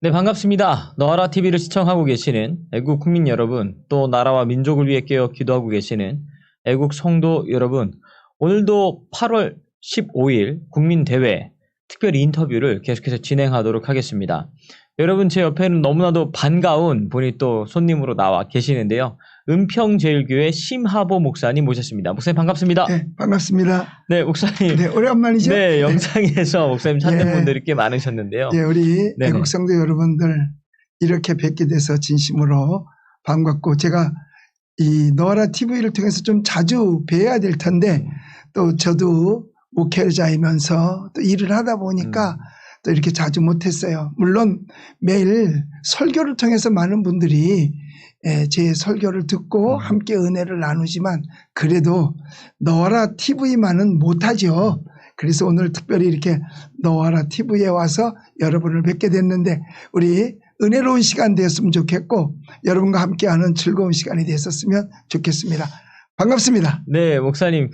네, 반갑습니다. 너하라 TV를 시청하고 계시는 애국 국민 여러분, 또 나라와 민족을 위해 깨어 기도하고 계시는 애국 성도 여러분, 오늘도 8월 15일 국민대회 특별 인터뷰를 계속해서 진행하도록 하겠습니다. 여러분, 제 옆에는 너무나도 반가운 분이 또 손님으로 나와 계시는데요. 은평제일교회 심하보 목사님 모셨습니다. 목사님 반갑습니다. 네, 반갑습니다. 네, 목사님. 네, 오랜만이죠? 네, 영상에서 목사님 찾는 네. 분들이 꽤 많으셨는데요. 네, 우리 네네. 애국 성도 여러분들 이렇게 뵙게 돼서 진심으로 반갑고, 제가 이 너하라 TV를 통해서 좀 자주 뵈야 될 텐데 또 저도 목회자이면서 또 일을 하다 보니까 또 이렇게 자주 못했어요. 물론 매일 설교를 통해서 많은 분들이 제 설교를 듣고 함께 은혜를 나누지만 그래도 너하라 TV만은 못하죠. 그래서 오늘 특별히 이렇게 너하라 TV에 와서 여러분을 뵙게 됐는데 우리 은혜로운 시간 되었으면 좋겠고 여러분과 함께하는 즐거운 시간이 됐었으면 좋겠습니다. 반갑습니다. 네, 목사님,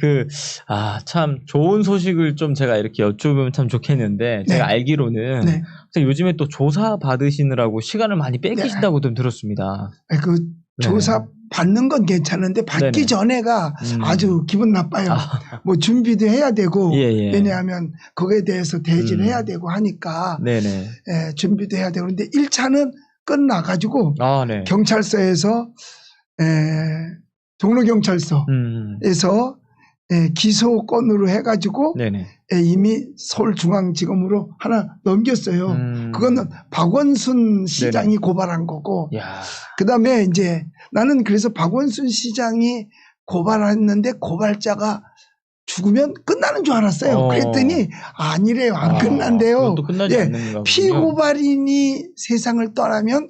참 좋은 소식을 좀 제가 이렇게 여쭈면 참 좋겠는데, 제가 네. 알기로는, 네. 요즘에 또 조사 받으시느라고 시간을 많이 뺏기신다고 좀 들었습니다. 그 조사 받는 건 괜찮은데 받기 네네. 전에가 아주 기분 나빠요. 뭐 준비도 해야 되고, 예. 왜냐하면 거기에 대해서 대지를 해야 되고 하니까, 네네. 준비도 해야 되고, 그런데 1차는 끝나가지고, 네. 경찰서에서, 종로경찰서에서 기소 건으로 해가지고 네네. 이미 서울중앙지검으로 하나 넘겼어요. 그거는 박원순 시장이 네네. 고발한 거고, 야. 그 다음에 이제 나는 그래서 박원순 시장이 고발했는데 고발자가 죽으면 끝나는 줄 알았어요. 그랬더니 아니래요. 안 끝난대요. 그건 또 끝나지 않는 거군요. 피고발인이 세상을 떠나면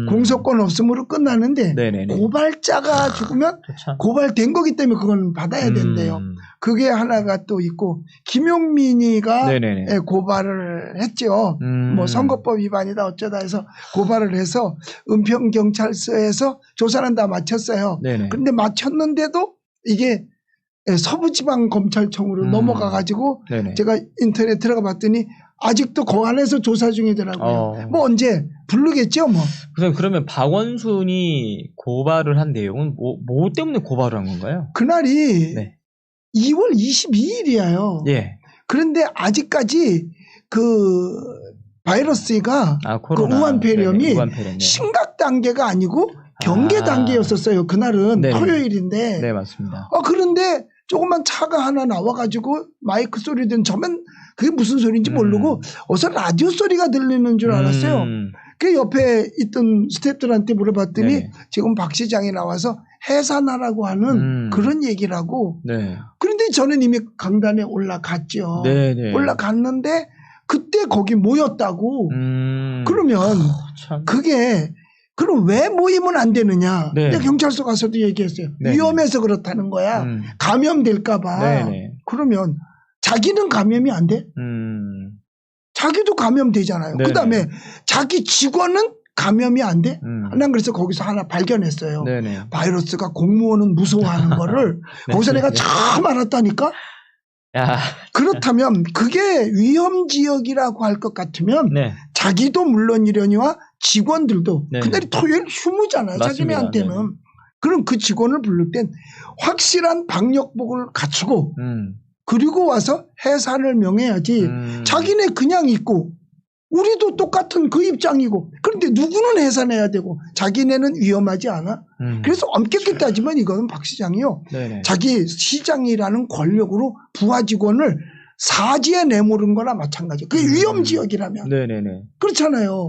공소권 없음으로 끝나는데 네네네. 고발자가 죽으면 참. 고발된 거기 때문에 그건 받아야 된대요. 그게 하나가 또 있고 김용민이가 네네네. 고발을 했죠. 뭐 선거법 위반이다 어쩌다 해서 고발을 해서 은평경찰서에서 조사는 다 마쳤어요. 네네. 그런데 마쳤는데도 이게 서부지방검찰청으로 넘어가가지고 네네. 제가 인터넷 들어가 봤더니 아직도 거 안에서 조사 중이더라고요. 뭐 언제 부르겠죠 뭐. 그러면 박원순이 고발을 한 내용은 뭐 때문에 고발을 한 건가요? 그날이 네. 2월 22일이에요. 예. 그런데 아직까지 그 바이러스가 그 우한폐렴이 심각 단계가 아니고 경계 단계였었어요. 그날은 네네. 토요일인데. 네, 맞습니다. 그런데 조그만 차가 하나 나와가지고 마이크 소리 든 저면 그게 무슨 소리인지 모르고 어서 라디오 소리가 들리는 줄 알았어요. 그 옆에 있던 스태프들한테 물어봤더니 네네. 지금 박 시장이 나와서 해산하라고 하는 그런 얘기라고. 네. 그런데 저는 이미 강단에 올라갔죠. 네네. 올라갔는데 그때 거기 모였다고. 그러면 참. 그게 그럼 왜 모이면 안 되느냐. 네. 내가 경찰서 가서도 얘기했어요. 네네. 위험해서 그렇다는 거야. 감염될까 봐. 네네. 그러면 자기는 감염이 안 돼? 자기도 감염되잖아요. 네네. 그다음에 자기 직원은 감염이 안 돼? 난 그래서 거기서 하나 발견했어요. 네네. 바이러스가 공무원은 무서워하는 거를 거기서 내가 처음 알았다니까. 야. 그렇다면 그게 위험지역이라고 할 것 같으면 네. 자기도 물론이려니와 직원들도 네네. 그날이 토요일 휴무잖아요. 맞습니다. 자기네한테는. 네네. 그럼 그 직원을 부를 땐 확실한 방역복을 갖추고 그리고 와서 해산을 명해야지. 자기네 그냥 있고 우리도 똑같은 그 입장이고 그런데 누구는 해산해야 되고 자기네는 위험하지 않아. 그래서 엄격히 따지면 이거는 박 시장이요. 네네. 자기 시장이라는 권력으로 부하 직원을 사지에 내모른 거나 마찬가지예요. 그게 위험지역이라면. 네네네. 그렇잖아요.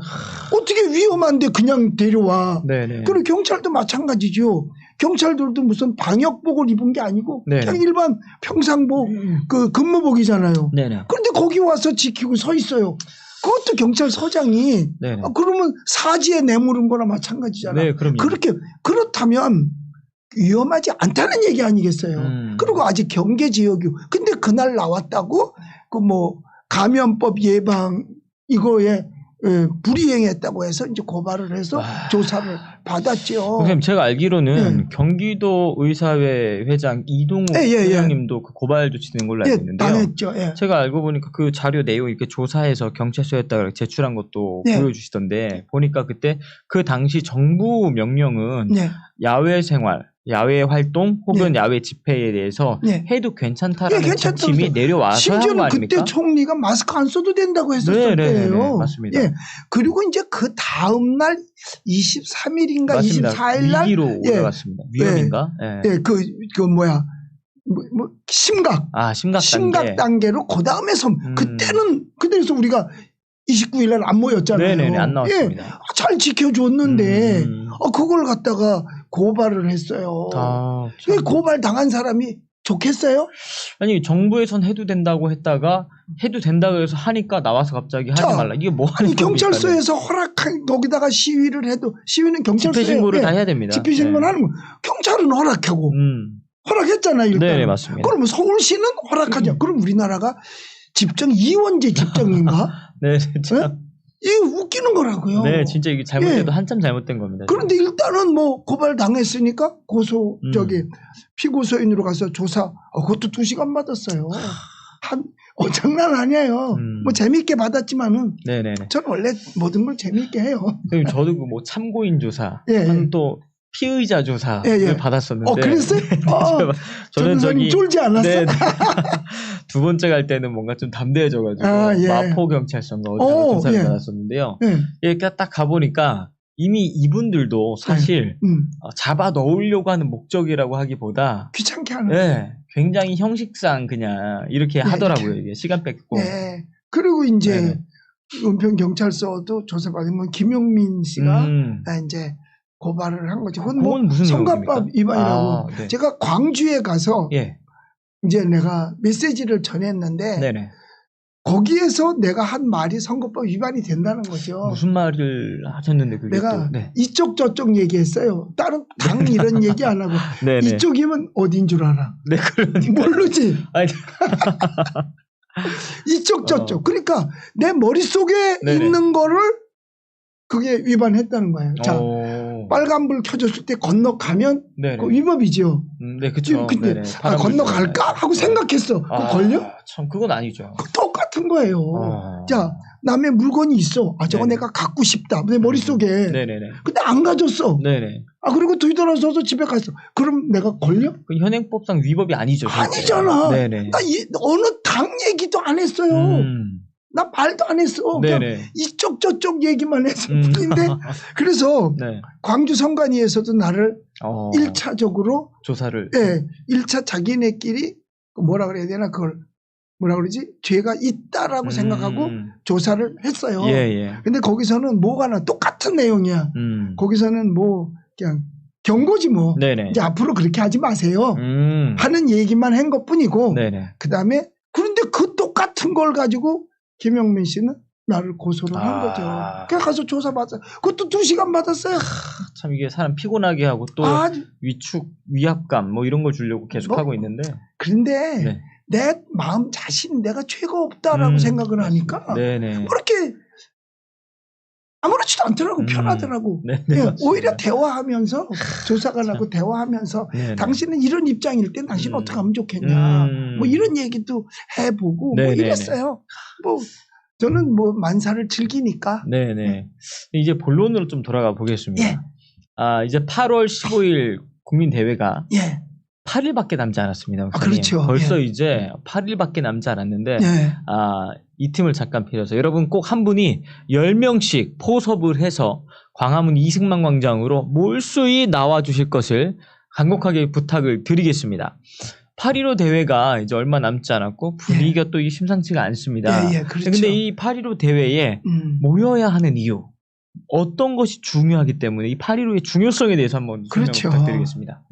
어떻게 위험한데 그냥 데려와. 네네. 그리고 경찰도 마찬가지죠. 경찰들도 무슨 방역복을 입은 게 아니고 네네. 그냥 일반 평상복 그 근무복이잖아요. 네네. 그런데 거기 와서 지키고 서 있어요. 그것도 경찰서장이 네네. 그러면 사지에 내모른 거나 마찬가지잖아요. 네, 그럼요. 그렇다면 위험하지 않다는 얘기 아니겠어요. 그리고 아직 경계지역이고. 근데 그날 나왔다고 그 뭐 감염법 예방 이거에 불이행했다고 해서 이제 고발을 해서 조사를 받았죠. 선생님 제가 알기로는 예. 경기도 의사회 회장 이동욱 회장님도 그 고발 조치된 걸로 알고 있는데요. 당했죠. 예. 제가 알고 보니까 그 자료 내용 이렇게 조사해서 경찰서에다가 제출한 것도 예. 보여주시던데 보니까 그때 그 당시 정부 명령은 예. 야외 생활, 야외 활동 혹은 네. 야외 집회에 대해서 네. 해도 괜찮다라는 괜찮다고 지침이 내려와서 한 거 심지어는 아닙니까? 그때 총리가 마스크 안 써도 된다고 했었을 때예요. 맞습니다. 예. 그리고 이제 그 다음 날 23일인가 맞습니다. 24일 날 위기로 예. 올라갔습니다. 위험인가? 예. 예, 그 뭐야 심각 심각 단계. 단계로 그 다음에 그때는 그때서 우리가 29일 날 안 모였잖아요. 네네네 안 나왔습니다. 예, 잘 지켜줬는데 그걸 갖다가 고발을 했어요. 왜 고발 당한 사람이 좋겠어요? 아니 정부에선 해도 된다고 했다가 해도 된다고 해서 하니까 나와서 갑자기 하지 말라. 이게 뭐 하는 아니 경찰서에서 허락한 거기다가 시위를 해도 시위는 경찰서에 집회 신고를 다 해야 됩니다. 집회 신고는 하는 거. 경찰은 허락하고 허락했잖아요. 일단. 네, 맞습니다. 그러면 서울시는 허락하죠. 그럼 우리나라가 집정 이원제 집정인가? 네, 진짜. 이게 웃기는 거라고요. 네, 진짜 이게 잘못돼도 한참 잘못된 겁니다. 그런데 일단은 뭐 고발 당했으니까 피고소인으로 가서 조사. 그것도 2시간 받았어요. 장난 아니에요. 뭐 재미있게 받았지만은. 네네네. 저는 원래 모든 걸 재미있게 해요. 그럼 저도 그 뭐 참고인 조사, 또 피의자 조사를 받았었는데. 그랬어요? 저는 저기 쫄지 않았어요. 두 번째 갈 때는 뭔가 좀 담대해져가지고 마포경찰서인가 어디서 조사를 받았었는데요. 이렇게 딱 가보니까 이미 이분들도 사실 잡아 넣으려고 하는 목적이라고 하기보다 귀찮게 하는 굉장히 형식상 그냥 이렇게 하더라고요. 이게 시간 뺏고. 그리고 이제 은평 경찰서도 조사받으면 김용민 씨가 이제 고발을 한 거죠. 그건 뭐 성가법 위반이라고. 제가 광주에 가서 이제 내가 메시지를 전했는데 거기에서 내가 한 말이 선거법 위반이 된다는 거죠. 무슨 말을 하셨는데 그게 내가 이쪽 저쪽 얘기했어요. 다른 당 이런 얘기 안 하고 이쪽이면 어딘 줄 알아. 모르지. 이쪽 저쪽. 그러니까 내 머릿속에 있는 거를 그게 위반했다는 거예요. 자, 빨간불 켜졌을 때 건너가면 그 위법이죠. 네, 그렇죠. 근데 건너갈까 하고 생각했어. 그거 걸려? 참 그건 아니죠. 똑같은 거예요. 자, 남의 물건이 있어. 저거 내가 갖고 싶다. 내 머릿속에. 근데 안 가졌어. 그리고 뒤돌아서서 집에 갔어. 그럼 내가 걸려? 그 현행법상 위법이 아니죠. 아니잖아. 나 어느 당 얘기도 안 했어요. 나 말도 안 했어. 그냥 이쪽 저쪽 얘기만 했어. 근데 그래서 광주 선관위에서도 나를 1차적으로 조사를 1차 자기네끼리 뭐라 그래야 되나 그걸 뭐라 그러지? 죄가 있다라고 생각하고 조사를 했어요. 근데 거기서는 뭐가 나 똑같은 내용이야. 거기서는 뭐 그냥 경고지 뭐. 이제 앞으로 그렇게 하지 마세요. 하는 얘기만 한 것뿐이고 그다음에 그런데 그 똑같은 걸 가지고 김용민 씨는 나를 고소를 한 거죠. 그냥 가서 조사받았어요. 그것도 2시간 받았어요. 참 이게 사람 피곤하게 하고 또 위축, 위압감 뭐 이런 걸 주려고 계속 하고 있는데. 그런데 내 마음 자신 내가 죄가 없다라고 생각을 하니까 뭐 이렇게 아무렇지도 않더라고. 편하더라고. 오히려 대화하면서 조사관하고 대화하면서 당신은 이런 입장일 때 당신은 어떻게 하면 좋겠냐. 뭐 이런 얘기도 해보고 뭐 이랬어요. 뭐 저는 뭐 만사를 즐기니까. 이제 본론으로 좀 돌아가 보겠습니다. 이제 8월 15일 국민대회가 8일밖에 남지 않았습니다. 그렇죠. 벌써 이제 8일밖에 남지 않았는데 이 틈을 잠깐 빌어서 여러분 꼭 한 분이 10명씩 포섭을 해서 광화문 이승만 광장으로 몰수히 나와주실 것을 간곡하게 부탁을 드리겠습니다. 8.15 대회가 이제 얼마 남지 않았고 분위기가 또 심상치가 않습니다. 그렇죠. 근데 이 8.15 대회에 모여야 하는 이유 어떤 것이 중요하기 때문에 이 8.15의 중요성에 대해서 한번 설명 부탁드리겠습니다.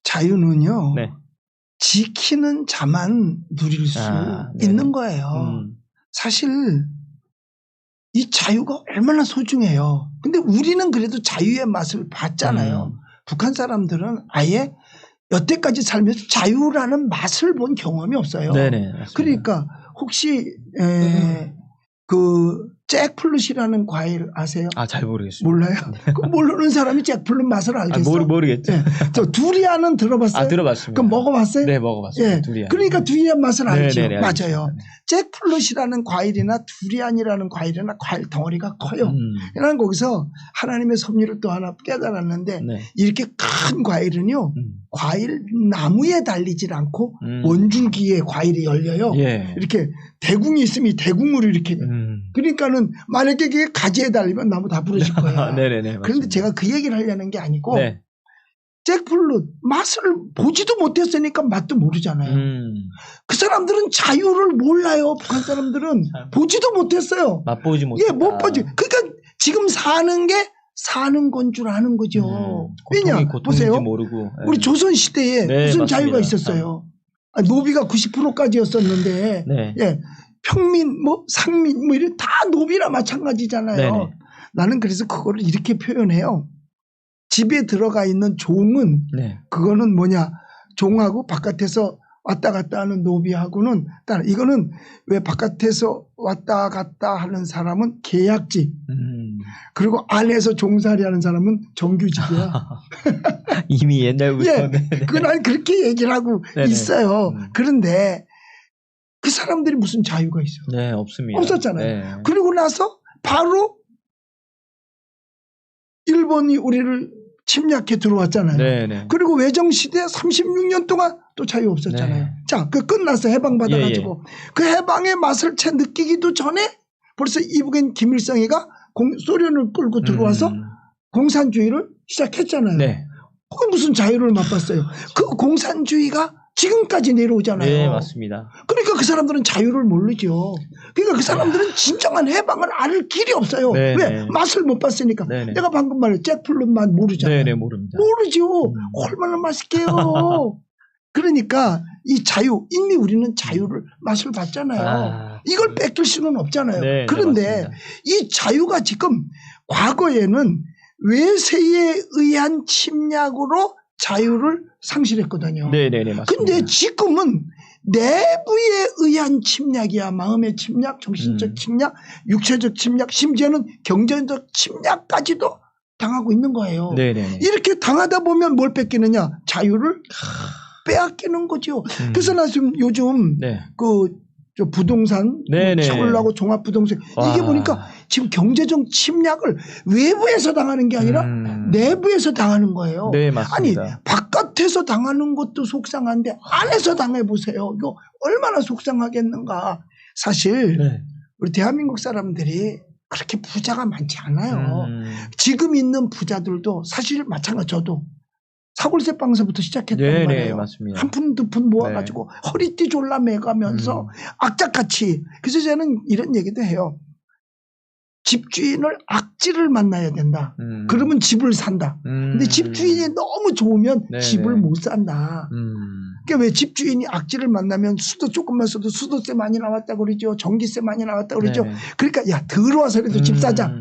자유는요. 지키는 자만 누릴 수 있는 거예요. 사실 이 자유가 얼마나 소중해요. 근데 우리는 그래도 자유의 맛을 봤잖아요. 북한 사람들은 아예 여태까지 살면서 자유라는 맛을 본 경험이 없어요. 그러니까 혹시 그 잭플룻이라는 과일 아세요? 아, 잘 모르겠습니다. 몰라요? 그 모르는 사람이 잭플룻 맛을 알겠어? 모르겠죠. 예. 저 두리안은 들어봤어요? 아, 들어봤습니다. 그럼 먹어봤어요? 네, 먹어봤습니다. 예. 두리안. 그러니까 두리안 맛을 알죠. 네네네, 맞아요. 알겠습니다. 잭플룻이라는 과일이나 두리안이라는 과일이나 과일 덩어리가 커요. 나는 거기서 하나님의 섭리를 또 하나 깨달았는데 네. 이렇게 큰 과일은요. 과일 나무에 달리질 않고 원줄기에 과일이 열려요. 예. 이렇게 대궁이 있으면 이 대궁으로 이렇게 그러니까는 만약에 그게 가지에 달리면 나무 다 부러질 거야. 네네네. 그런데 맞습니다. 제가 그 얘기를 하려는 게 아니고 네. 잭플룻 맛을 보지도 못했으니까 맛도 모르잖아요. 그 사람들은 자유를 몰라요. 북한 사람들은 보지도 못했어요. 맛보지 못했다. 예, 못 보지. 그러니까 지금 사는 게 사는 건 줄 아는 거죠. 왜냐 보세요. 모르고. 우리 조선 시대에 네, 무슨 맞습니다. 자유가 있었어요. 노비가 90%까지였었는데 네. 예, 평민 뭐 상민 뭐 이런 다 노비나 마찬가지잖아요. 네네. 나는 그래서 그거를 이렇게 표현해요. 집에 들어가 있는 종은 네. 그거는 뭐냐 종하고 바깥에서 왔다 갔다 하는 노비하고는 다른 이거는 왜 바깥에서 왔다 갔다 하는 사람은 계약직 그리고 안에서 종살이하는 사람은 정규직이야. 이미 옛날부터. 예, 그난 그렇게 얘기를 하고 네네. 있어요. 그런데 그 사람들이 무슨 자유가 있어? 네, 없습니다. 없었잖아요. 네. 그리고 나서 바로 일본이 우리를 침략해 들어왔잖아요. 네네. 그리고 외정시대 36년 동안 또 자유 없었잖아요. 네. 자, 그 끝나서 해방받아가지고 그 해방의 맛을 채 느끼기도 전에 벌써 이북엔 김일성이가 소련을 끌고 들어와서 공산주의를 시작했잖아요. 네. 그 무슨 자유를 맛봤어요. 그 공산주의가 지금까지 내려오잖아요. 네, 맞습니다. 그러니까 그 사람들은 자유를 모르죠. 그러니까 그 사람들은 진정한 해방을 알 길이 없어요. 네, 왜? 네. 맛을 못 봤으니까. 네, 네. 내가 방금 말해 잭플룻 맛 모르잖아요. 네네, 모릅니다. 모르죠. 얼마나 맛있게요. 그러니까 이 자유, 이미 우리는 자유를 맛을 봤잖아요. 이걸 뺏길 수는 없잖아요. 네, 그런데 네, 맞습니다. 이 자유가 지금 과거에는 외세에 의한 침략으로 자유를 상실했거든요. 네네네, 맞습니다. 근데 지금은 내부에 의한 침략이야. 마음의 침략, 정신적 침략, 육체적 침략, 심지어는 경제적 침략까지도 당하고 있는 거예요. 네네네. 이렇게 당하다 보면 뭘 뺏기느냐? 자유를 빼앗기는 거죠. 그래서 나 지금 요즘 네. 저 부동산 네네. 채굴라고 종합부동산 이게 와. 보니까 지금 경제적 침략을 외부에서 당하는 게 아니라 내부에서 당하는 거예요. 네, 맞습니다. 아니 바깥에서 당하는 것도 속상한데 안에서 당해보세요. 이거 얼마나 속상하겠는가. 사실 네. 우리 대한민국 사람들이 그렇게 부자가 많지 않아요. 지금 있는 부자들도 사실 마찬가지 저도 사골세 빵서부터 시작했단 네네, 말이에요. 맞습니다. 한 푼 두 푼 모아가지고 허리띠 졸라 매가면서 악착같이. 그래서 저는 이런 얘기도 해요. 집주인을 악질을 만나야 된다. 그러면 집을 산다. 근데 집주인이 너무 좋으면 네네. 집을 못 산다. 그러니까 왜 집주인이 악질을 만나면 수도 조금만 써도 수도세 많이 나왔다 그러죠. 전기세 많이 나왔다 그러죠. 네네. 그러니까 야 들어와서라도 집 사자.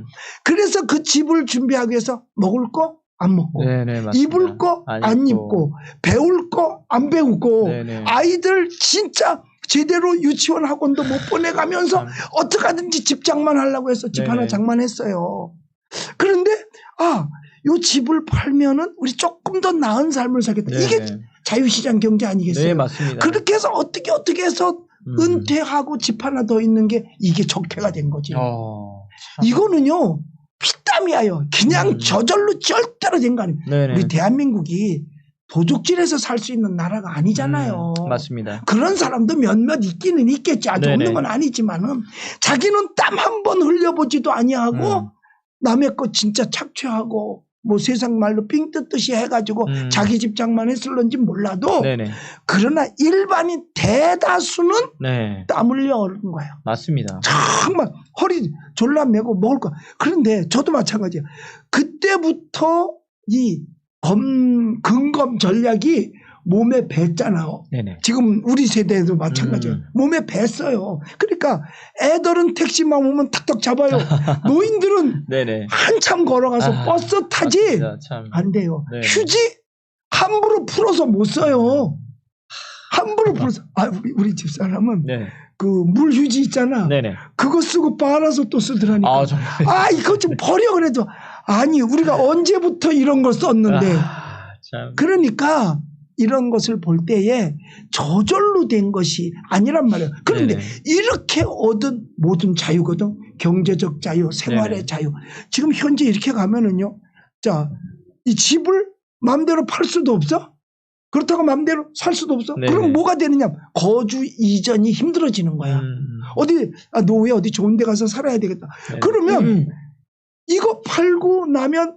그래서 그 집을 준비하기 위해서 먹을 거 안 먹고 네네, 맞습니다. 입을 거 안 입고 배울 거 안 배우고 네네. 아이들 진짜 제대로 유치원 학원도 못 보내가면서 어떻게 하든지 집 장만하려고 해서 집 네네. 하나 장만했어요. 그런데 요 집을 팔면은 우리 조금 더 나은 삶을 살겠다. 네네. 이게 자유시장 경제 아니겠어요? 네, 맞습니다. 그렇게 해서 어떻게 해서 은퇴하고 집 하나 더 있는 게 이게 적폐가 된 거지. 참. 이거는요 피땀이에요. 그냥 저절로 절대로 된 거 아닙니다. 네네. 우리 대한민국이 도둑질해서 살 수 있는 나라가 아니잖아요. 맞습니다. 그런 사람도 몇몇 있기는 있겠지. 아주 네네. 없는 건 아니지만은 자기는 땀 한 번 흘려보지도 아니하고 남의 거 진짜 착취하고 뭐 세상 말로 삥 뜯듯이 해가지고 자기 집 장만했을런지 몰라도 네네. 그러나 일반인 대다수는 네. 땀 흘려 오른 거예요. 맞습니다. 정말 허리 졸라 매고 먹을 거. 그런데 저도 마찬가지예요. 그때부터 이 근검 전략이 몸에 뱄잖아요. 네네. 지금 우리 세대도 마찬가지예요. 몸에 뱄어요. 그러니까 애들은 택시만 오면 탁탁 잡아요. 노인들은 네네. 한참 걸어가서 버스 타지 맞습니다. 참. 안 돼요. 네. 휴지 함부로 풀어서 못 써요. 함부로 풀어서. 우리 집사람은 네. 그 물휴지 있잖아. 네네. 그거 쓰고 빨아서 또 쓰더라니까. 아, 정말. 이거 좀 버려 그래도. 아니 우리가 언제부터 이런 걸 썼는데. 참. 그러니까 이런 것을 볼 때에 저절로 된 것이 아니란 말이에요. 그런데 네네. 이렇게 얻은 모든 자유거든. 경제적 자유, 생활의 네네. 자유. 지금 현재 이렇게 가면은요. 자, 이 집을 마음대로 팔 수도 없어. 그렇다고 마음대로 살 수도 없어. 네네. 그럼 뭐가 되느냐. 거주 이전이 힘들어지는 거야. 어디 너 왜 어디 좋은 데 가서 살아야 되겠다. 네네. 그러면 이거 팔고 나면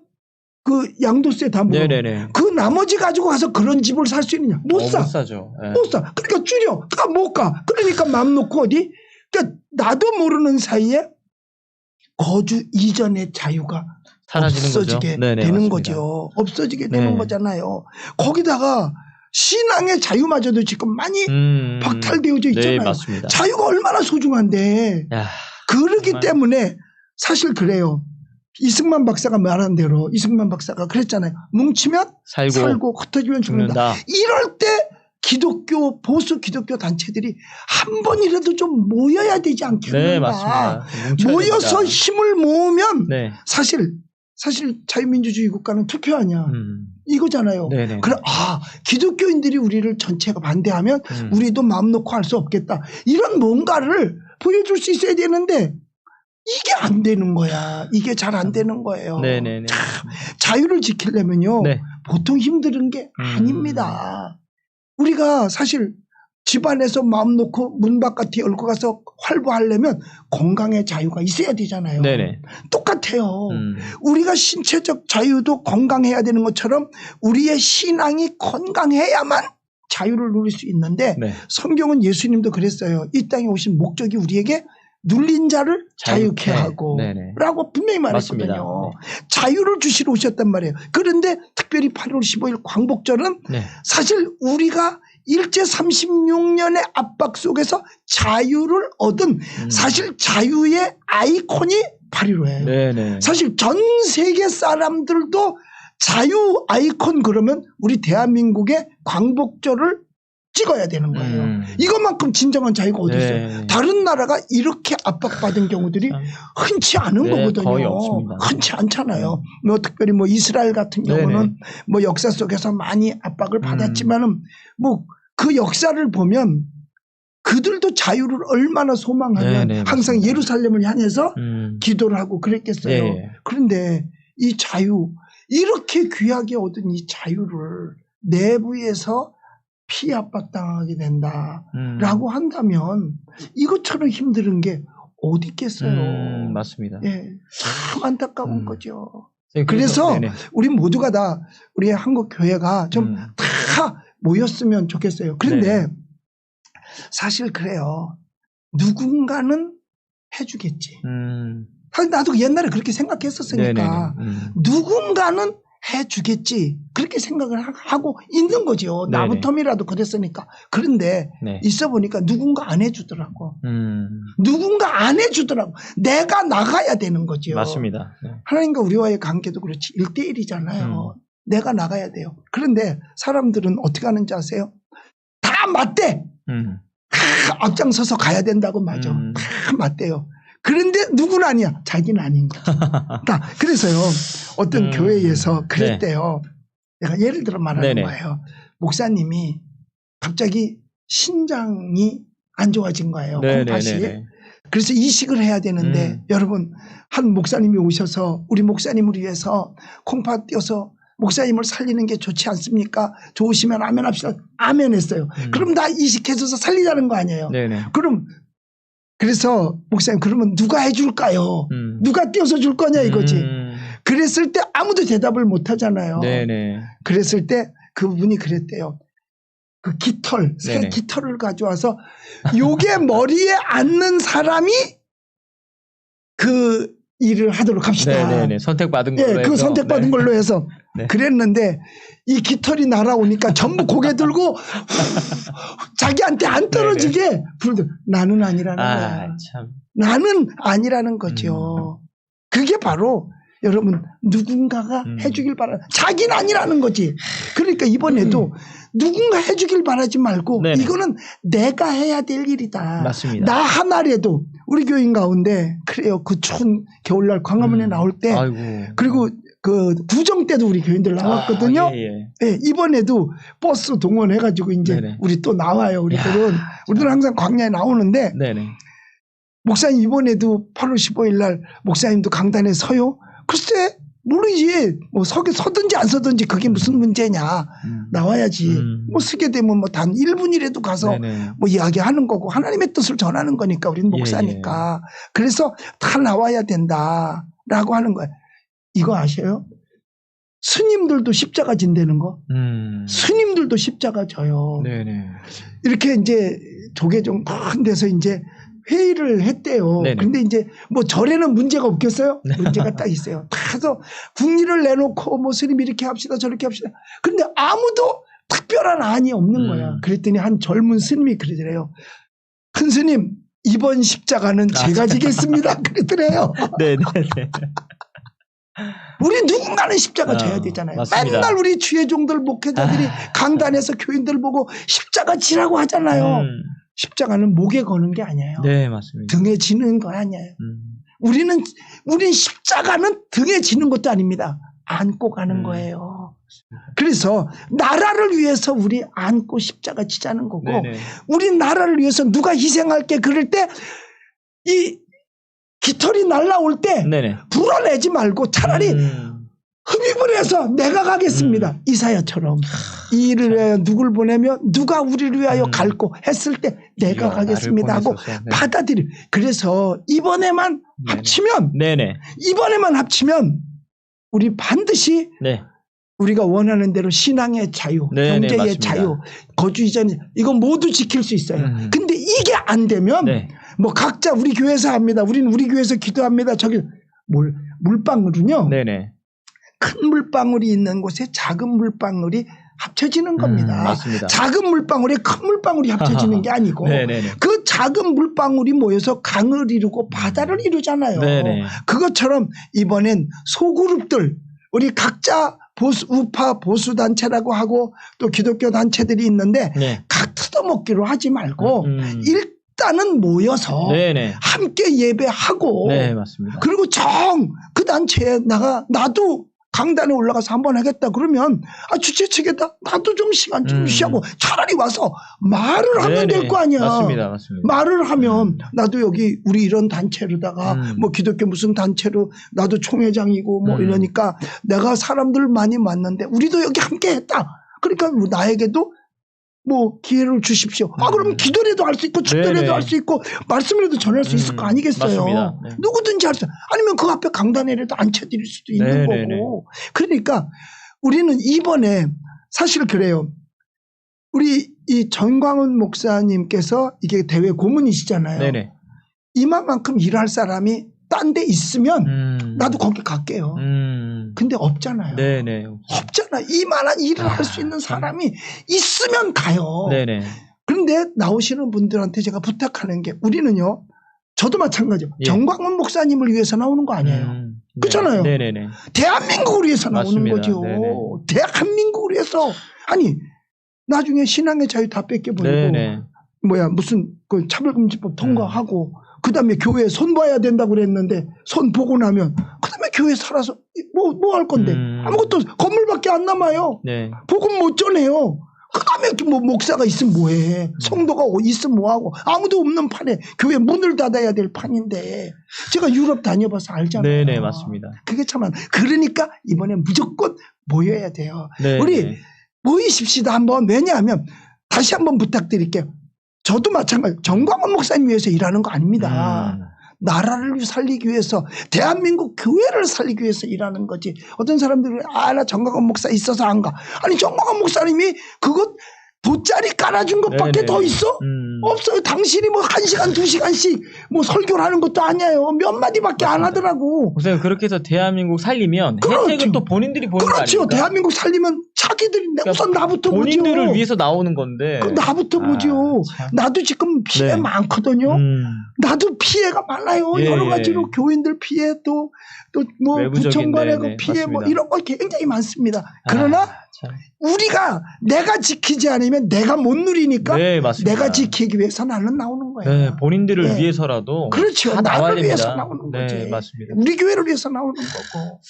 그 양도세 다 물어. 네네네. 그 나머지 가지고 가서 그런 집을 살 수 있느냐? 못 사. 못 사죠. 네. 못 사. 그러니까 줄여. 못 가. 그러니까 마음 놓고 어디? 그러니까 나도 모르는 사이에 거주 이전의 자유가 사라지는 없어지게 거죠. 네네, 되는 맞습니다. 거죠. 없어지게 되는 네. 거잖아요. 거기다가 신앙의 자유마저도 지금 많이 박탈되어져 있잖아요. 네, 맞습니다. 자유가 얼마나 소중한데. 야, 그러기 정말. 때문에 사실 그래요. 이승만 박사가 말한 대로 이승만 박사가 그랬잖아요. 뭉치면 살고 흩어지면 죽는다. 이럴 때 기독교 보수 기독교 단체들이 한 번이라도 좀 모여야 되지 않겠는가. 네, 맞습니다. 모여서 됩니다. 힘을 모으면 네. 사실 자유민주주의 국가는 투표하냐 이거잖아요. 네네. 그래 기독교인들이 우리를 전체가 반대하면 우리도 마음 놓고 할 수 없겠다. 이런 뭔가를 보여줄 수 있어야 되는데 이게 안 되는 거야. 이게 잘 안 되는 거예요. 네네네. 자유를 지키려면요. 네. 보통 힘든 게 아닙니다. 우리가 사실 집안에서 마음 놓고 문 바깥에 열고 가서 활보하려면 건강의 자유가 있어야 되잖아요. 네네. 똑같아요. 우리가 신체적 자유도 건강해야 되는 것처럼 우리의 신앙이 건강해야만 자유를 누릴 수 있는데 네. 성경은 예수님도 그랬어요. 이 땅에 오신 목적이 우리에게 눌린 자를 자유케 하고 네네. 라고 분명히 말했거든요. 네. 자유를 주시러 오셨단 말이에요. 그런데 특별히 8월 15일 광복절은 네. 사실 우리가 일제 36년의 압박 속에서 자유를 얻은 사실 자유의 아이콘이 8.15예요. 네네. 사실 전 세계 사람들도 자유 아이콘 그러면 우리 대한민국의 광복절을 찍어야 되는 거예요. 이것만큼 진정한 자유가 어디 있어요? 네. 다른 나라가 이렇게 압박받은 경우들이 흔치 않은 네, 거거든요. 거의 없습니다. 흔치 않잖아요. 뭐 특별히 뭐 이스라엘 같은 경우는 네네. 뭐 역사 속에서 많이 압박을 받았지만은 뭐 그 역사를 보면 그들도 자유를 얼마나 소망하면 네네, 항상 맞습니다. 예루살렘을 향해서 기도를 하고 그랬겠어요. 네. 그런데 이 자유, 이렇게 귀하게 얻은 이 자유를 내부에서 피압받당하게 된다라고 한다면 이것처럼 힘든 게 어디 있겠어요. 맞습니다. 예, 참 안타까운 거죠. 네, 그래서 네네. 우리 모두가 다 우리 한국 교회가 좀 다 모였으면 좋겠어요. 그런데 네. 사실 그래요. 누군가는 해주겠지. 사실 나도 옛날에 그렇게 생각했었으니까 누군가는 해주겠지 그렇게 생각을 하고 있는 거죠. 네네. 나부터이라도 그랬으니까. 그런데 네. 있어 보니까 누군가 안 해주더라고. 누군가 안 해주더라고. 내가 나가야 되는 거죠. 맞습니다. 네. 하나님과 우리와의 관계도 그렇지 1대1이잖아요. 내가 나가야 돼요. 그런데 사람들은 어떻게 하는지 아세요? 다 맞대. 다 앞장서서 가야 된다고 맞아. 다 맞대요. 그런데 누구는 아니야. 자기는 아닌 거야. 다. 그래서요. 어떤 교회에서 그랬대요. 내가 예를 들어 말하는 네네. 거예요. 목사님이 갑자기 신장이 안 좋아진 거예요. 콩팥이. 그래서 이식을 해야 되는데 여러분 한 목사님이 오셔서 우리 목사님을 위해서 콩팥 떼어서 목사님을 살리는 게 좋지 않습니까? 좋으시면 아멘 합시다. 아멘 했어요. 그럼 나 이식해줘서 살리자는 거 아니에요. 네네. 그래서 목사님 그러면 누가 해줄까요? 누가 떼어서 줄 거냐 이거지. 그랬을 때 아무도 대답을 못 하잖아요. 네네. 그랬을 때 그분이 그랬대요. 그 깃털, 새 네네. 깃털을 가져와서 요게 머리에 앉는 사람이 그 일을 하도록 합시다. 네네네. 선택받은 걸로 예, 해서. 그 선택받은 걸로 해서 네. 그랬는데 이 깃털이 날아오니까 전부 고개 들고 자기한테 안 떨어지게 부르더 나는 아니라는 거야. 참. 나는 아니라는 거죠. 그게 바로 여러분 누군가가 해주길 바라. 자기는 아니라는 거지. 그러니까 이번에도 누군가 해주길 바라지 말고 네네. 이거는 내가 해야 될 일이다. 맞습니다. 나 하나라도 우리 교인 가운데 그래요. 그 추운 겨울날 광화문에 나올 때 아이고. 그리고 그 구정 때도 우리 교인들 나왔거든요. 예. 예, 이번에도 버스 동원해가지고 이제 네네. 우리 또 나와요. 우리들은 항상 광야에 나오는데 네네. 목사님 이번에도 8월 15일 날 목사님도 강단에 서요? 글쎄 모르지. 뭐 서든지 안 서든지 그게 무슨 문제냐. 나와야지. 뭐 서게 되면 뭐 단 1분이라도 가서 네네. 뭐 이야기하는 거고 하나님의 뜻을 전하는 거니까 우리는 목사니까. 그래서 다 나와야 된다라고 하는 거예요. 이거 아셔요? 스님들도 십자가 진다는 거. 스님들도 십자가 져요. 네네. 이렇게 이제 조계종 큰 데서 이제 회의를 했대요. 네네. 근데 이제 뭐 절에는 문제가 없겠어요? 문제가 딱 있어요. 다서 국리를 내놓고 뭐 스님 이렇게 합시다 저렇게 합시다. 근데 아무도 특별한 안이 없는 거야. 그랬더니 한 젊은 스님이 그러더래요. 큰 스님 이번 십자가는 제가 지겠습니다. 그러더래요. 네네네. 우리 누군가는 십자가 져야 되잖아요. 맞습니다. 맨날 우리 주의종들 목회자들이 강단에서 교인들 보고 십자가 지라고 하잖아요. 십자가는 목에 거는 게 아니에요. 네, 맞습니다. 등에 지는 거 아니에요. 우린 십자가는 등에 지는 것도 아닙니다. 안고 가는 거예요. 그래서 나라를 위해서 우리 안고 십자가 지자는 거고 네네. 우리 나라를 위해서 누가 희생할게 그럴 때 이 깃털이 날라올 때 네네. 불어내지 말고 차라리 흡입을 해서 내가 가겠습니다. 이사야처럼 이 일을 위하여 누굴 보내며 누가 우리를 위하여 갈고 했을 때 내가 가겠습니다 하고 받아들여. 그래서 이번에만 합치면 이번에만 합치면 우리 반드시 네. 우리가 원하는 대로 신앙의 자유, 네네, 경제의 맞습니다. 자유, 거주 이전 이거 모두 지킬 수 있어요. 근데 이게 안 되면 네. 뭐 각자 우리 교회에서 합니다. 우리는 우리 교회에서 기도합니다. 저기 물방울은요. 네네. 큰 물방울이 있는 곳에 작은 물방울이 합쳐지는 겁니다. 맞습니다. 작은 물방울에 큰 물방울이 합쳐지는 게 아니고 네네네. 그 작은 물방울이 모여서 강을 이루고 바다를 이루잖아요. 네네. 그것처럼 이번엔 소그룹들 우리 각자 우파 보수 단체라고 하고 또 기독교 단체들이 있는데 네. 각 뜯어먹기로 하지 말고 일단은 모여서 네네. 함께 예배하고 네, 맞습니다. 그리고 그 단체에 나도 강단에 올라가서 한번 하겠다 그러면 주최 측에다 나도 좀 시간 좀 쉬하고 차라리 와서 말을 하면 될 거 아니야. 맞습니다. 말을 하면 나도 여기 우리 이런 단체로다가 뭐 기독교 무슨 단체로 나도 총회장이고 뭐 이러니까 내가 사람들 많이 만났는데 우리도 여기 함께 했다. 그러니까 뭐 나에게도 뭐 기회를 주십시오. 그럼 기도라도 할 수 있고 축도라도 할 수 있고 말씀이라도 전할 수 있을 거 아니겠어요. 맞습니다. 네. 누구든지 할 수. 아니면 그 앞에 강단에라도 앉혀드릴 수도 있는 거고. 그러니까 우리는 이번에 사실 그래요. 우리 이 전광훈 목사님께서 이게 대회 고문이시잖아요. 네네. 이만큼 일할 사람이 딴 데 있으면 나도 거기 갈게요. 근데 없잖아요. 네네. 없잖아. 이만한 일을 할 수 있는 사람이 있으면 가요. 네네. 그런데 나오시는 분들한테 제가 부탁하는 게 우리는요. 저도 마찬가지예요. 정광훈 목사님을 위해서 나오는 거 아니에요. 그렇잖아요. 네네네. 대한민국을 위해서 나오는 맞습니다. 거죠. 네네. 대한민국을 위해서. 아니 나중에 신앙의 자유 다 뺏겨버리고 무슨 그 차별금지법 통과하고 그다음에 교회에 손 봐야 된다고 그랬는데 손 보고 나면 그다음에 교회 살아서 뭐 할 건데 아무것도 건물밖에 안 남아요. 네. 복음 못 전해요. 그다음에 뭐 목사가 있으면 뭐해. 성도가 있으면 뭐하고 아무도 없는 판에 교회 문을 닫아야 될 판인데 제가 유럽 다녀봐서 알잖아요. 네네 맞습니다. 그게 참한 그러니까 이번에 무조건 모여야 돼요. 네네. 우리 모이십시다 한번. 왜냐하면 다시 한번 부탁드릴게요. 저도 마찬가지. 정광훈 목사님 위해서 일하는 거 아닙니다. 나라를 살리기 위해서 대한민국 교회를 살리기 위해서 일하는 거지. 어떤 사람들은 나 정광훈 목사 있어서 안 가. 아니 정광훈 목사님이 그것 돗자리 깔아준 것밖에 더 있어? 없어요. 당신이 뭐 1시간 2시간씩 뭐 설교를 하는 것도 아니에요. 몇 마디밖에 안 하더라고. 목사님 그렇게 해서 대한민국 살리면 그렇죠. 혜택은 또 본인들이 보는 거 아닙니까? 그렇죠. 대한민국 살리면 자기들이 그러니까 우선 나부터 보죠. 본인들을 위해서 나오는 건데. 그럼 나부터 보죠. 참. 나도 지금 피해 네. 많거든요. 나도 피해가 많아요. 예, 여러 가지로 예. 교인들 피해 또 뭐 외부적인, 구청관의 네네, 그 피해 뭐 맞습니다. 이런 거 굉장히 많습니다. 그러나 참. 우리가 내가 지키지 않으면 내가 못 누리니까 네, 맞습니다. 내가 지키기 위해서 나는 나오는 거예요. 네, 본인들을 네. 위해서라도 그렇죠. 다 나와야 나를 됩니다. 위해서 나오는 네, 거지. 맞습니다. 우리 교회를 위해서 나오는 거고.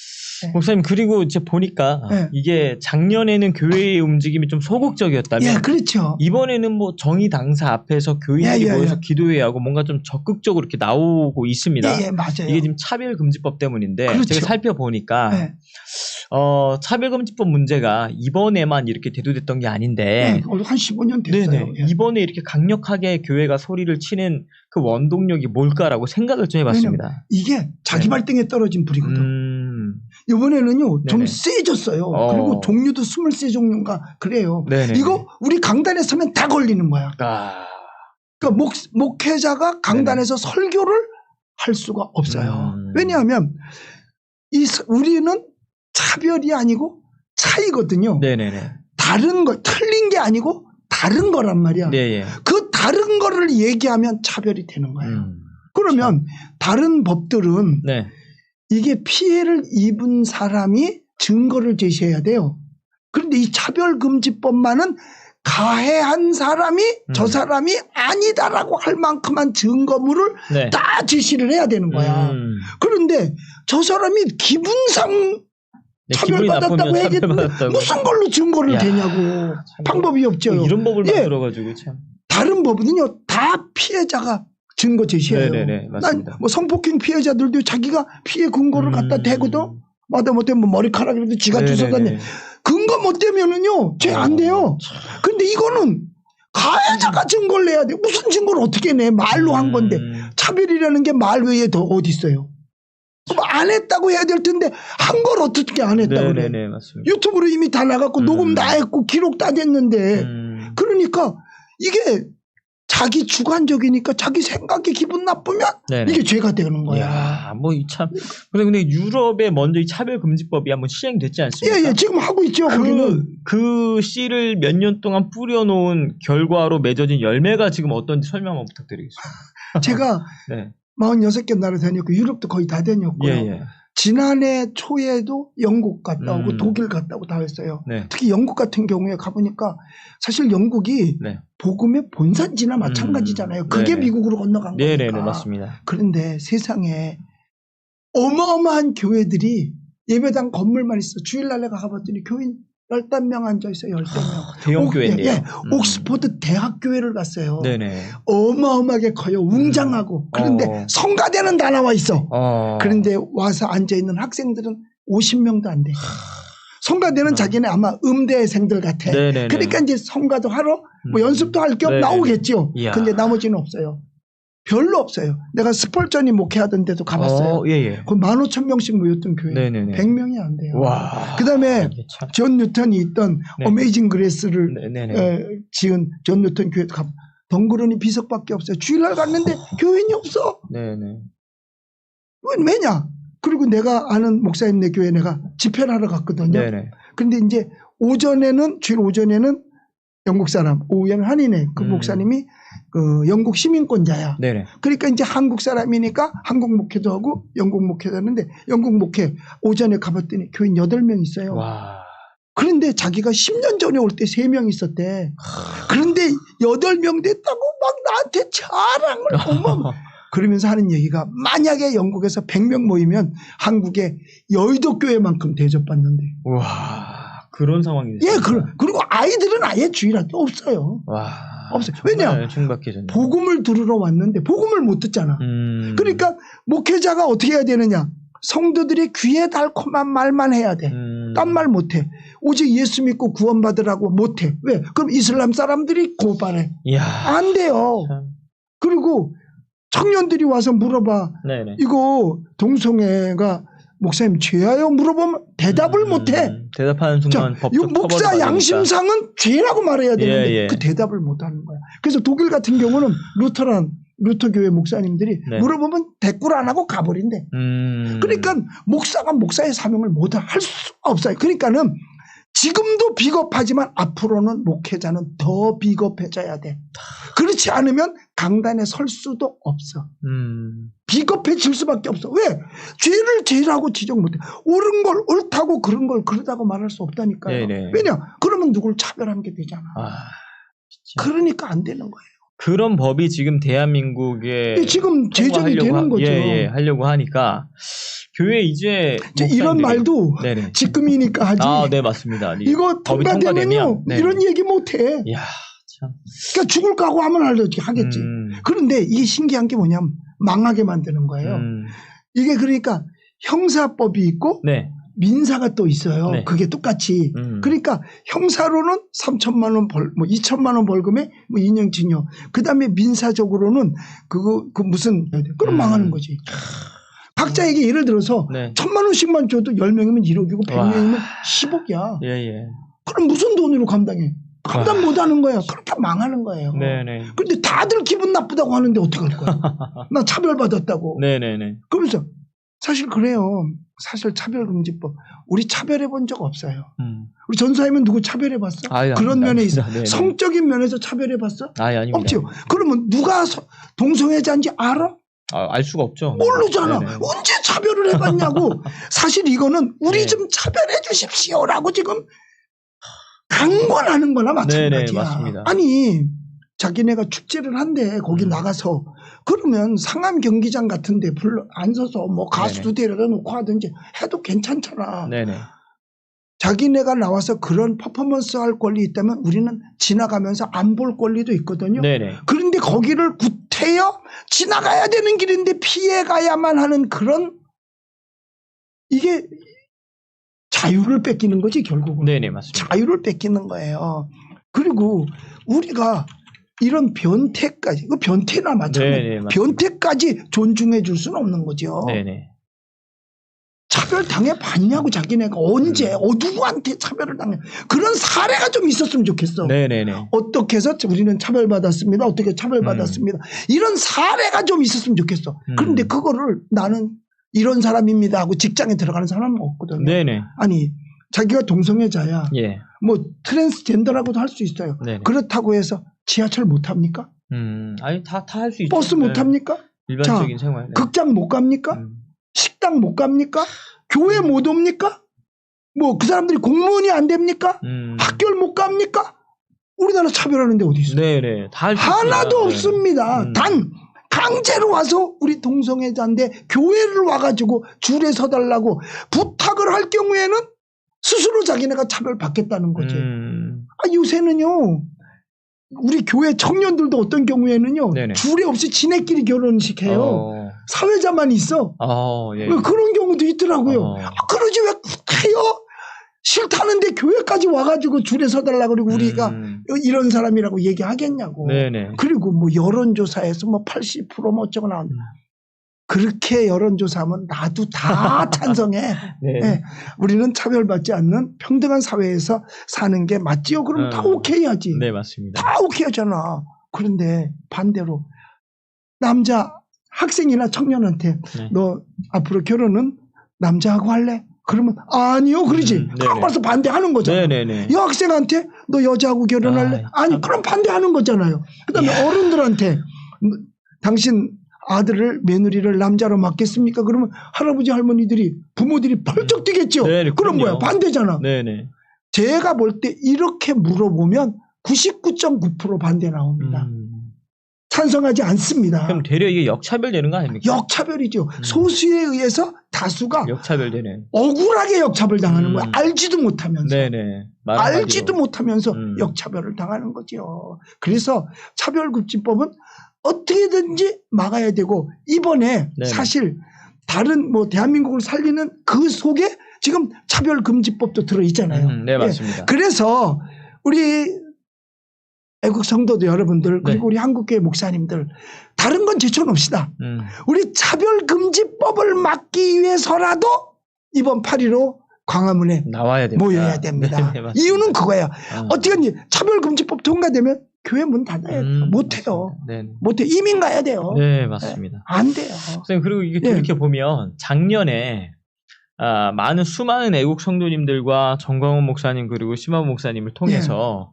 목사님, 그리고 이제 보니까 네. 이게 작년에는 교회의 움직임이 좀 소극적이었다면 예, 그렇죠. 이번에는 뭐 정의 당사 앞에서 교인들이 예, 예, 모여서 예. 기도회야 하고 뭔가 좀 적극적으로 이렇게 나오고 있습니다. 예, 예, 맞아요. 이게 지금 차별금지법 때문인데 그렇죠. 제가 살펴보니까 네. 차별금지법 문제가 이번에만 이렇게 대두됐던 게 아닌데 네, 한 15년 됐어요. 네네. 예. 이번에 이렇게 강력하게 교회가 소리를 치는 그 원동력이 뭘까라고 생각을 좀 해봤습니다. 이게 자기 네. 발등에 떨어진 불이거든. 이번에는요 좀 네네. 세졌어요. 그리고 종류도 23종류인가 그래요. 네네. 이거 우리 강단에 서면 다 걸리는 거야. 그러니까 목회자가 강단에서 설교를 할 수가 없어요. 왜냐하면 우리는 차별이 아니고 차이거든요. 네네네. 다른 거 틀린 게 아니고 다른 거란 말이야. 네. 그 다른 거를 얘기하면 차별이 되는 거예요. 그러면 다른 법들은 네. 이게 피해를 입은 사람이 증거를 제시해야 돼요. 그런데 이 차별금지법만은 가해한 사람이 저 사람이 아니다라고 할 만큼만 증거물을 네. 다 제시를 해야 되는 거야. 그런데 저 사람이 기분상 차별받았다고 얘기했는데 차별받았다고. 무슨 걸로 증거를 야, 대냐고. 방법이 없죠. 이런 법을 예. 만들어가지고 참. 다른 법은요 다 피해자가 증거 제시해요. 네네네, 맞습니다. 난 뭐 성폭행 피해자들도 자기가 피해 근거를 갖다 대거든. 마다못해 뭐 머리카락이라도 지가 주워다니 근거 못 대면은요 죄 안 돼요. 근데 이거는 가해자가 증거를 내야 돼. 무슨 증거를 어떻게 내? 말로 한 건데 차별이라는 게 말 외에 더 어디 있어요? 그럼 안 했다고 해야 될 텐데 한 걸 어떻게 안 했다고 그래? 네네네, 맞습니다. 유튜브로 이미 다 나갔고 녹음 다 했고 기록 다 됐는데 그러니까 이게 자기 주관적이니까 자기 생각이 기분 나쁘면 네네. 이게 죄가 되는 거야. 이야, 뭐 이 참. 근데 유럽에 먼저 이 차별금지법이 한번 시행됐지 않습니까? 예, 지금 하고 있죠. 거기는. 그 씨를 몇 년 동안 뿌려놓은 결과로 맺어진 열매가 지금 어떤지 설명 한번 부탁드리겠습니다. 제가 네. 46개 나라 다녔고 유럽도 거의 다 다녔고요. 예. 지난해 초에도 영국 갔다 오고 독일 갔다 오고 다 했어요. 네. 특히 영국 같은 경우에 가보니까 사실 영국이 네. 복음의 본산지나 마찬가지잖아요. 그게 네네. 미국으로 건너간 거니까. 네네, 맞습니다. 그런데 세상에 어마어마한 교회들이 예배당 건물만 있어. 주일날 내가 가봤더니 교인 10명 앉아있어요. 10명. 대형 교회인데요. 예, 옥스포드 대학교회를 갔어요. 네네. 어마어마하게 커요. 웅장하고. 그런데 성가대는 다 나와 있어. 그런데 와서 앉아있는 학생들은 50명도 안 돼. 성가대는 자기네 아마 음대생들 같아. 네네네. 그러니까 이제 성가도 하러 뭐 연습도 할 겸 네네. 나오겠죠. 이야. 근데 나머지는 없어요. 별로 없어요. 내가 스펄전이 목회하던 데도 가봤어요. 예. 그 15,000명씩 모였던 교회. 네네네. 100명이 안 돼요. 와. 그 다음에 이게 참. 존 뉴턴이 있던 네. 어메이징 그레스를 네네. 지은 존 뉴턴 교회도 가. 덩그러니 비석밖에 없어요. 주일날 갔는데 교인이 없어. 네네. 왜냐? 그리고 내가 아는 목사님네 교회 내가 집회를 하러 갔거든요. 네네. 근데 이제 주일 오전에는 영국 사람, 오후에는 한인회 그 목사님이 그 영국 시민권자야. 네네. 그러니까 이제 한국 사람이니까 한국 목회도 하고 영국 목회도 하는데 영국 목회 오전에 가봤더니 교인 8명 있어요. 와. 그런데 자기가 10년 전에 올 때 3명 있었대. 그런데 8명 됐다고 막 나한테 자랑을 어머. 그러면서 하는 얘기가 만약에 영국에서 100명 모이면 한국의 여의도 교회만큼 대접받는데. 와. 그런 상황이 예, 됐어요. 그리고 아이들은 아예 주일학교 없어요. 와. 없어요. 왜냐? 충격적이네. 복음을 들으러 왔는데 복음을 못 듣잖아. 그러니까 목회자가 어떻게 해야 되느냐? 성도들이 귀에 달콤한 말만 해야 돼. 딴 말 못해. 오직 예수 믿고 구원받으라고 못해. 왜? 그럼 이슬람 사람들이 고발해. 이야. 안 돼요. 참. 그리고 청년들이 와서 물어봐. 네네. 이거 동성애가 목사님 죄예요? 물어보면 대답을 못해. 대답하는 순간 자, 법적 목사 처벌을 양심상은 죄라고 말해야 되는데 예. 그 대답을 못하는 거야. 그래서 독일 같은 경우는 루터 교회 목사님들이 네. 물어보면 대꾸를 안 하고 가버린대. 그러니까 목사가 목사의 사명을 못 할 수가 없어요. 그러니까는 지금도 비겁하지만 앞으로는 목회자는 더 비겁해져야 돼. 그렇지 않으면 강단에 설 수도 없어. 비겁해질 수밖에 없어. 왜? 죄를 죄라고 지적 못해. 옳은 걸 옳다고 그런 걸 그러다고 말할 수 없다니까요. 네네. 왜냐? 그러면 누굴 차별하는 게 되잖아. 진짜. 그러니까 안 되는 거예요. 그런 법이 지금 대한민국에 지금 제정이 되는 거죠. 하려고 하니까 교회 이제 이런 말도 네네. 지금이니까 하지. 네, 맞습니다. 이거 통과되면요. 네. 이런 얘기 못해. 이야, 참. 그러니까 죽을 각오 하면 하겠지. 그런데 이게 신기한 게 뭐냐면 망하게 만드는 거예요. 이게 그러니까 형사법이 있고 네. 민사가 또 있어요. 네. 그게 똑같이. 그러니까 형사로는 3천만 원 2천만 원 벌금에 2년 징역. 그다음에 민사적으로는 그럼 망하는 거지. 각자에게 예를 들어서 네. 1,000만 원씩만 줘도 10명이면 1억이고 100명이면 10억이야. 예. 그럼 무슨 돈으로 감당해? 감당 못 하는 거야. 그렇게 망하는 거예요. 네네. 근데 다들 기분 나쁘다고 하는데 어떡할 거야? 나 차별받았다고. 네네네. 그러면서 사실 그래요. 사실 차별금지법. 우리 차별해 본 적 없어요. 우리 전사님은 누구 차별해 봤어? 그런 면에 있어. 네네. 성적인 면에서 차별해 봤어? 아닙니다. 없죠. 그러면 누가 동성애자인지 알아? 알 수가 없죠. 모르잖아. 네네. 언제 차별을 해봤냐고. 사실 이거는 우리 네. 좀 차별해 주십시오라고 지금 강권하는 거나 마찬가지야. 네네, 맞습니다. 아니 자기네가 축제를 한대 거기 나가서 그러면 상암 경기장 같은데 앉아서 뭐 가수도 데려다 놓고 하든지 해도 괜찮잖아. 네네. 자기네가 나와서 그런 퍼포먼스 할 권리 있다면 우리는 지나가면서 안 볼 권리도 있거든요. 네네. 그런데 거기를 구태여 지나가야 되는 길인데 피해가야만 하는 그런 이게 자유를 뺏기는 거지 결국은. 네네, 맞습니다. 자유를 뺏기는 거예요. 그리고 우리가 이런 변태까지, 그 변태나 마찬가지. 변태까지 존중해 줄 수는 없는 거죠. 네네. 차별 당해봤냐고 자기네가 언제 누구한테 차별을 당해. 그런 사례가 좀 있었으면 좋겠어. 네네네. 어떻게 해서 우리는 차별받았습니다. 어떻게 차별받았습니다. 이런 사례가 좀 있었으면 좋겠어. 그런데 그거를 나는 이런 사람입니다 하고 직장에 들어가는 사람은 없거든요. 네네. 아니 자기가 동성애자야. 예. 뭐 트랜스젠더라고도 할 수 있어요. 네네. 그렇다고 해서 지하철 못 합니까? 아니 다 할 수 있죠. 버스 못 합니까? 일반적인 생활. 극장 못 갑니까? 식당 못 갑니까? 교회 못 옵니까? 뭐 그 사람들이 공무원이 안 됩니까? 학교를 못 갑니까? 우리나라 차별하는 데 어디 있어요? 네네. 다 하나도 없습니다. 단 강제로 와서 우리 동성애자인데 교회를 와가지고 줄에 서달라고 부탁을 할 경우에는 스스로 자기네가 차별받겠다는 거지. 요새는요. 우리 교회 청년들도 어떤 경우에는요. 네네. 줄에 없이 지네끼리 결혼식 해요. 사회자만 있어. 예. 그런 경우도 있더라고요. 그러지 왜 구태여? 싫다는데 교회까지 와가지고 줄에 서달라고 그러고 우리가 이런 사람이라고 얘기하겠냐고. 네네. 그리고 뭐 여론조사에서 뭐 80% 뭐 어쩌고 나온다. 그렇게 여론조사하면 나도 다 찬성해. 네. 네. 우리는 차별받지 않는 평등한 사회에서 사는 게 맞지요? 그럼 다 오케이 하지. 네, 맞습니다. 다 오케이 하잖아. 그런데 반대로 남자 학생이나 청년한테 너 앞으로 결혼은 남자하고 할래? 그러면 아니요 그러지. 그럼 벌써 반대하는 거잖아. 네네네. 여학생한테 너 여자하고 결혼할래? 아니 그럼 반대하는 거잖아요. 그다음에 어른들한테 당신 아들을 며느리를 남자로 맡겠습니까? 그러면 할아버지 할머니들이 부모들이 펄쩍 뛰겠죠. 네, 그럼 뭐야 반대잖아. 네네. 제가 볼 때 이렇게 물어보면 99.9% 반대 나옵니다. 찬성하지 않습니다. 그럼 되려 이게 역차별되는 거 아닙니까? 역차별이죠. 소수에 의해서 다수가 역차별되는. 억울하게 역차별당하는 거야. 알지도 못하면서. 네네. 알지도 못하면서 역차별을 당하는 거죠. 그래서 차별금지법은 어떻게든지 막아야 되고 이번에 네네. 사실 다른 뭐 대한민국을 살리는 그 속에 지금 차별금지법도 들어있잖아요. 네, 맞습니다. 그래서 우리 애국 성도도 여러분들 그리고 우리 한국교회 목사님들 다른 건 제쳐놓읍시다. 우리 차별금지법을 막기 위해서라도 이번 8.15 광화문에 나와야 됩니다. 모여야 됩니다. 네, 이유는 그거예요. 어떻게든지 차별금지법 통과되면 교회 문 닫아야 돼요. 못해요. 못해. 이민 가야 돼요. 네, 맞습니다. 안 돼요. 선생님, 그리고 이게 돌이켜 보면 작년에 많은 수많은 애국 성도님들과 정광훈 목사님 그리고 심화원 목사님을 통해서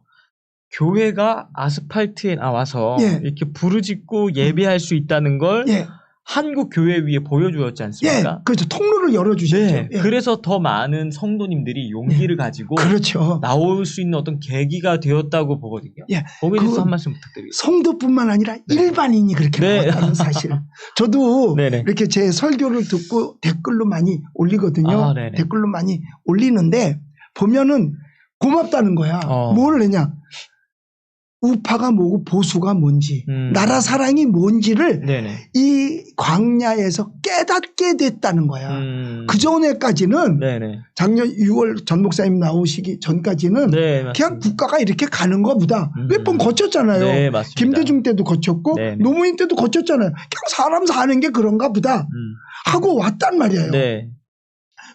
교회가 아스팔트에 나와서 예. 이렇게 부르짖고 예배할 수 있다는 걸 예. 한국 교회 위에 보여주었지 예. 않습니까? 그렇죠. 통로를 열어주셨죠. 네. 예. 그래서 더 많은 성도님들이 용기를 가지고 그렇죠. 나올 수 있는 어떤 계기가 되었다고 보거든요. 예. 거기에 대해서 그 한 말씀 부탁드리겠습니다. 성도뿐만 아니라 일반인이 그렇게 네. 나왔다는 사실. 저도 네네. 이렇게 제 설교를 듣고 댓글로 많이 올리거든요. 네네. 댓글로 많이 올리는데 보면은 고맙다는 거야. 뭘 내냐. 우파가 뭐고 보수가 뭔지 나라 사랑이 뭔지를 네네. 이 광야에서 깨닫게 됐다는 거야. 그 전에까지는 네네. 작년 6월 전 목사님 나오시기 전까지는 네, 그냥 국가가 이렇게 가는 거보다 몇 번 거쳤잖아요. 네, 맞습니다. 김대중 때도 거쳤고 네네. 노무현 때도 거쳤잖아요. 그냥 사람 사는 게 그런가 보다 하고 왔단 말이에요. 네.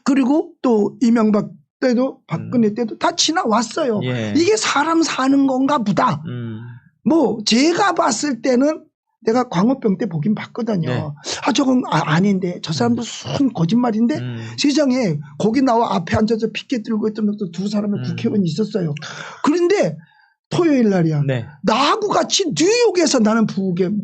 그리고 또 이명박 때도 박근혜 때도 다 지나왔어요. 예. 이게 사람 사는 건가 보다. 뭐 제가 봤을 때는 내가 광우병 때 보긴 봤거든요. 네. 저건 아닌데 저 사람도 순 거짓말인데 세상에 거기 나와 앞에 앉아서 피켓 들고 있던 또 두 사람의 국회의원이 있었어요. 그런데 토요일 날이야. 네. 나하고 같이 뉴욕에서 나는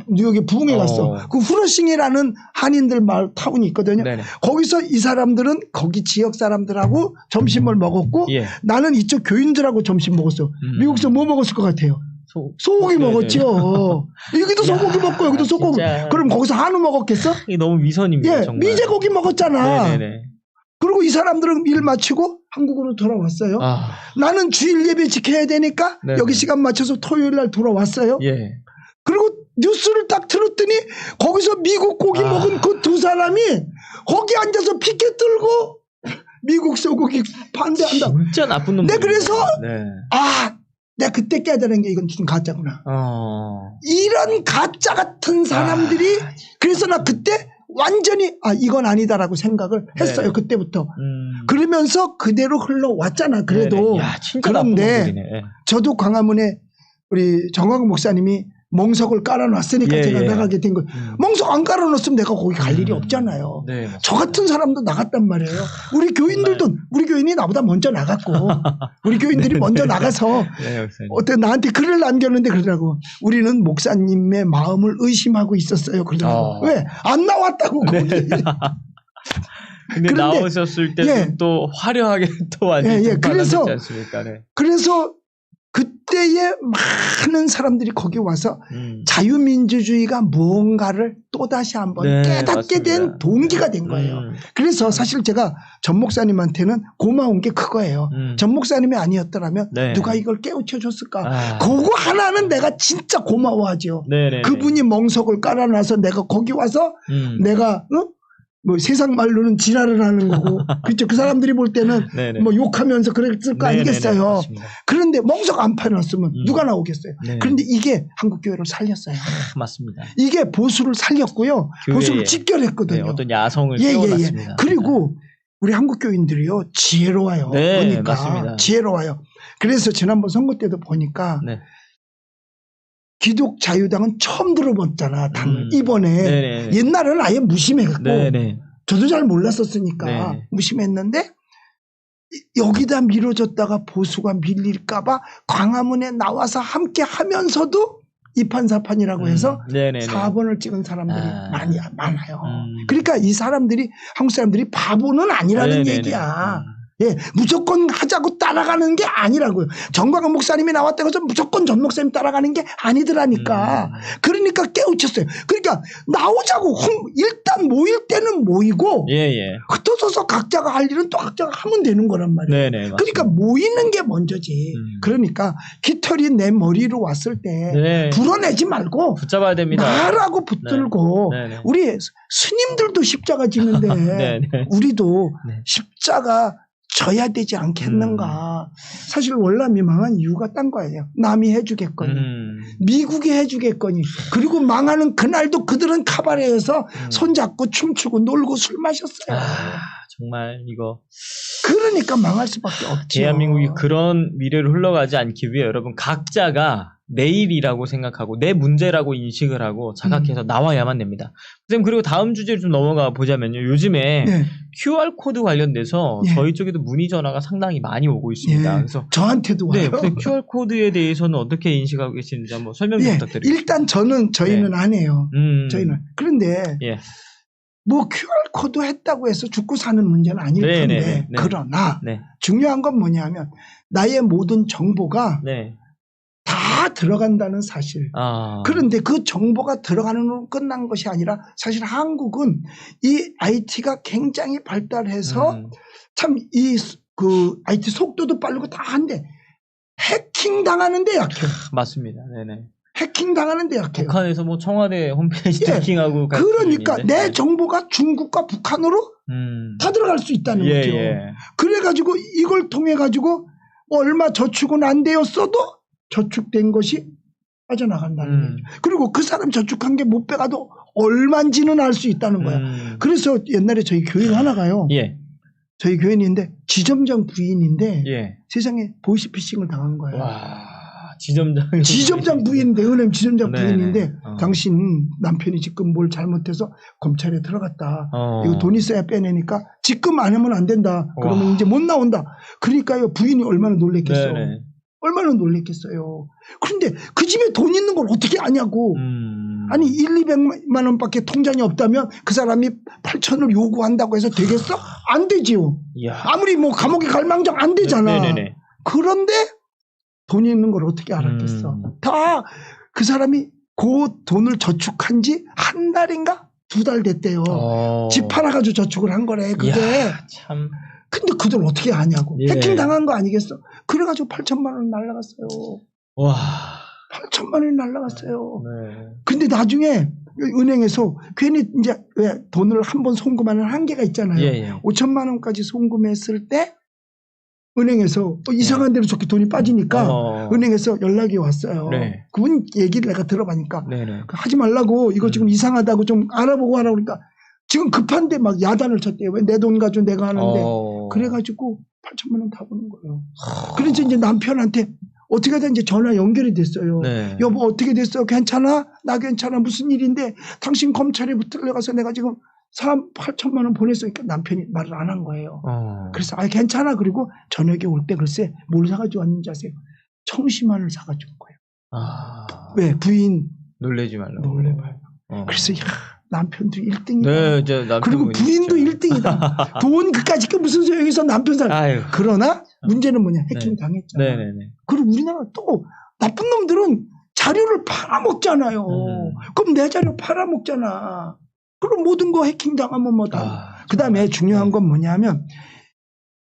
뉴욕에 부흥에 갔어. 그 후러싱이라는 한인들 마을 타운이 있거든요. 네네. 거기서 이 사람들은 거기 지역 사람들하고 점심을 먹었고 예. 나는 이쪽 교인들하고 점심 먹었어. 미국에서 뭐 먹었을 것 같아요? 소고기 네네. 먹었죠. 여기도 소고기 먹고 여기도 소고기. 진짜. 그럼 거기서 한우 먹었겠어? 이게 너무 위선입니다. 예, 정말. 미제고기 먹었잖아. 네네네. 그리고 이 사람들은 일 마치고 한국으로 돌아왔어요. 나는 주일 예배 지켜야 되니까 네네. 여기 시간 맞춰서 토요일 날 돌아왔어요. 예. 그리고 뉴스를 딱 틀었더니 거기서 미국 고기 먹은 그 두 사람이 거기 앉아서 피켓 들고 미국 소고기 반대한다. 진짜 나쁜 놈들. 네, 그래서 네. 내가 그때 깨달은 게 이건 좀 가짜구나. 이런 가짜 같은 사람들이 그래서 나 그때 완전히 이건 아니다라고 생각을 했어요. 네네. 그때부터. 그러면서 그대로 흘러왔잖아. 그래도. 야, 진짜 나쁜 그런데 놈들이네. 저도 광화문에 우리 정광훈 목사님이 멍석을 깔아놨으니까 예, 제가 예. 나가게 된 거예요. 멍석 안 깔아놨으면 내가 거기 갈 일이 없잖아요. 네, 맞습니다. 저 같은 사람도 나갔단 말이에요. 우리 교인들도 우리 교인이 나보다 먼저 나갔고 우리 교인들이 먼저 나가서 네, 목사님. 어때 나한테 글을 남겼는데 그러더라고. 우리는 목사님의 마음을 의심하고 있었어요. 그러더라고. 왜? 안 나왔다고 거기. 근데 그런데, 나오셨을 때도 또 화려하게 또 완전히 그래서 받아냈지 않습니까? 네. 그래서 그때에 많은 사람들이 거기 와서 자유민주주의가 무언가를 또다시 한번 네, 깨닫게 맞습니다. 된 동기가 된 거예요. 그래서 사실 제가 전 목사님한테는 고마운 게 그거예요. 전 목사님이 아니었더라면 네. 누가 이걸 깨우쳐 줬을까. 그거 하나는 내가 진짜 고마워하죠. 네네. 그분이 멍석을 깔아놔서 내가 거기 와서 내가 뭐 세상 말로는 지랄을 하는 거고 그렇죠. 그 사람들이 볼 때는 네네. 뭐 욕하면서 그랬을 거 네네네. 아니겠어요. 맞습니다. 그런데 멍석 안 파놨으면 누가 나오겠어요. 네. 그런데 이게 한국교회를 살렸어요. 맞습니다. 이게 보수를 살렸고요. 교회에, 보수를 직결했거든요. 네, 어떤 야성을 깨워놨습니다. 그리고 우리 한국교인들이요. 지혜로워요. 네, 보니까 맞습니다. 지혜로워요. 그래서 지난번 선거 때도 보니까 네. 기독자유당은 처음 들어봤잖아. 이번에. 네네. 옛날에는 아예 무심했고 네네. 저도 잘 몰랐었으니까 네네. 무심했는데 여기다 미뤄졌다가 보수가 밀릴까봐 광화문에 나와서 함께 하면서도 이판사판이라고 해서 네네네. 4번을 찍은 사람들이 많아요. 그러니까 이 사람들이 한국 사람들이 바보는 아니라는 네네네. 얘기야. 예, 무조건 하자고 따라가는 게 아니라고요. 정광훈 목사님이 나왔다고 해서 무조건 전 목사님 따라가는 게 아니더라니까. 그러니까 깨우쳤어요. 그러니까 나오자고 일단 모일 때는 모이고 예예. 흩어져서 각자가 할 일은 또 각자가 하면 되는 거란 말이에요. 네네. 그러니까 모이는 게 먼저지. 그러니까 깃털이 내 머리로 왔을 때 네. 불어내지 말고 붙잡아야 됩니다. 나라고 붙들고 네네. 우리 스님들도 십자가 지는데 네네. 우리도 네. 십자가 져야 되지 않겠는가. 사실 월남이 망한 이유가 딴 거예요. 남이 해주겠거니. 미국이 해주겠거니. 그리고 망하는 그날도 그들은 카바레에서 손잡고 춤추고 놀고 술 마셨어요. 정말 이거. 그러니까 망할 수밖에 없죠. 대한민국이 그런 미래로 흘러가지 않기 위해 여러분 각자가 내일이라고 생각하고 내 문제라고 인식을 하고 자각해서 나와야만 됩니다. 선생님, 그리고 다음 주제로 좀 넘어가 보자면요. 요즘에 예. QR코드 관련돼서 예. 저희 쪽에도 문의 전화가 상당히 많이 오고 있습니다. 예. 그래서 저한테도 네, 와요. QR코드에 대해서는 어떻게 인식하고 계시는지 한번 설명 좀 예. 부탁드립니다. 일단 저희는 안 해요. 저희는. 그런데 예. 뭐 QR코드 했다고 해서 죽고 사는 문제는 아닐 네, 텐데 네, 네, 네. 그러나 네. 중요한 건 뭐냐면 나의 모든 정보가 네. 다 들어간다는 사실. 아. 그런데 그 정보가 들어가는 걸로 끝난 것이 아니라 사실 한국은 이 IT가 굉장히 발달해서 참 그 IT 속도도 빠르고 다 한데 해킹 당하는데 약해요. 맞습니다. 네네. 해킹 당하는데 약해요. 북한에서 뭐 청와대 홈페이지 예. 해킹하고 갈 그러니까 수준인데. 내 네. 정보가 중국과 북한으로 다 들어갈 수 있다는 예, 거죠. 예. 그래가지고 이걸 통해가지고 얼마 저축은 안 되었어도 저축된 것이 빠져나간다는 거죠. 그리고 그 사람 저축한 게 못 빼가도 얼마인지는 알 수 있다는 거야. 그래서 옛날에 저희 교인 하나가요. 예. 저희 교인인데 지점장 부인인데 예. 세상에 보이스피싱을 당한 거예요. 와, 지점장. 지점장 부인인데, 은행 지점장 네네. 부인인데, 당신 남편이 지금 뭘 잘못해서 검찰에 들어갔다. 이거 돈 있어야 빼내니까 지금 안 하면 안 된다. 그러면 와. 이제 못 나온다. 그러니까요, 부인이 얼마나 놀랬겠어. 네네. 얼마나 놀랬겠어요. 그런데 그 집에 돈 있는 걸 어떻게 아냐고. 아니 200만 원밖에 통장이 없다면 그 사람이 8천을 요구한다고 해서 되겠어? 안 되지요. 이야. 아무리 뭐 감옥에 갈 망정 안 되잖아. 네네네. 그런데 돈이 있는 걸 어떻게 알았겠어. 다 그 사람이 그 돈을 저축한 지 한 달인가 2달 됐대요. 집 팔아가지고 저축을 한 거래 그게. 이야, 참. 근데 그 돈 어떻게 아냐고. 예. 해킹 당한 거 아니겠어. 그래가지고 8천만 원 날라갔어요. 와. 8천만 원이 날라갔어요. 네. 근데 나중에 은행에서 괜히 이제 왜 돈을 한 번 송금하는 한계가 있잖아요. 예. 5천만 원까지 송금했을 때 은행에서 이상한 데로 저렇게 돈이 빠지니까 은행에서 연락이 왔어요. 네. 그분 얘기를 내가 들어보니까 네네. 하지 말라고 이거 지금 이상하다고 좀 알아보고 하라고 그러니까 지금 급한데 막 야단을 쳤대요. 왜 내 돈 가지고 내가 하는데. 그래가지고 8천만 원 다 보는 거예요. 그래서 이제 남편한테 어떻게든 이제 전화 연결이 됐어요. 네. 여보 어떻게 됐어? 괜찮아? 나 괜찮아. 무슨 일인데 당신 검찰에 붙들려가서 내가 지금 8천만 원 보냈으니까 남편이 말을 안 한 거예요. 그래서 아 괜찮아. 그리고 저녁에 올 때 글쎄 뭘 사가지고 왔는지 아세요? 청심환을 사가지고 온 거예요. 아. 왜? 부인 놀래지 말라고. 놀래봐요. 그래서 야 남편도 1등이다. 네, 이제 그리고 부인도 1등이다. 돈 그까짓 게 무슨 소용이서 남편 살. 아유. 그러나 문제는 뭐냐? 해킹 당했잖아. 네네네. 그리고 우리나라 또 나쁜 놈들은 자료를 팔아먹잖아요. 그럼 내 자료 팔아먹잖아. 그럼 모든 거 해킹 당하면 뭐다. 그 다음에 중요한 건 뭐냐면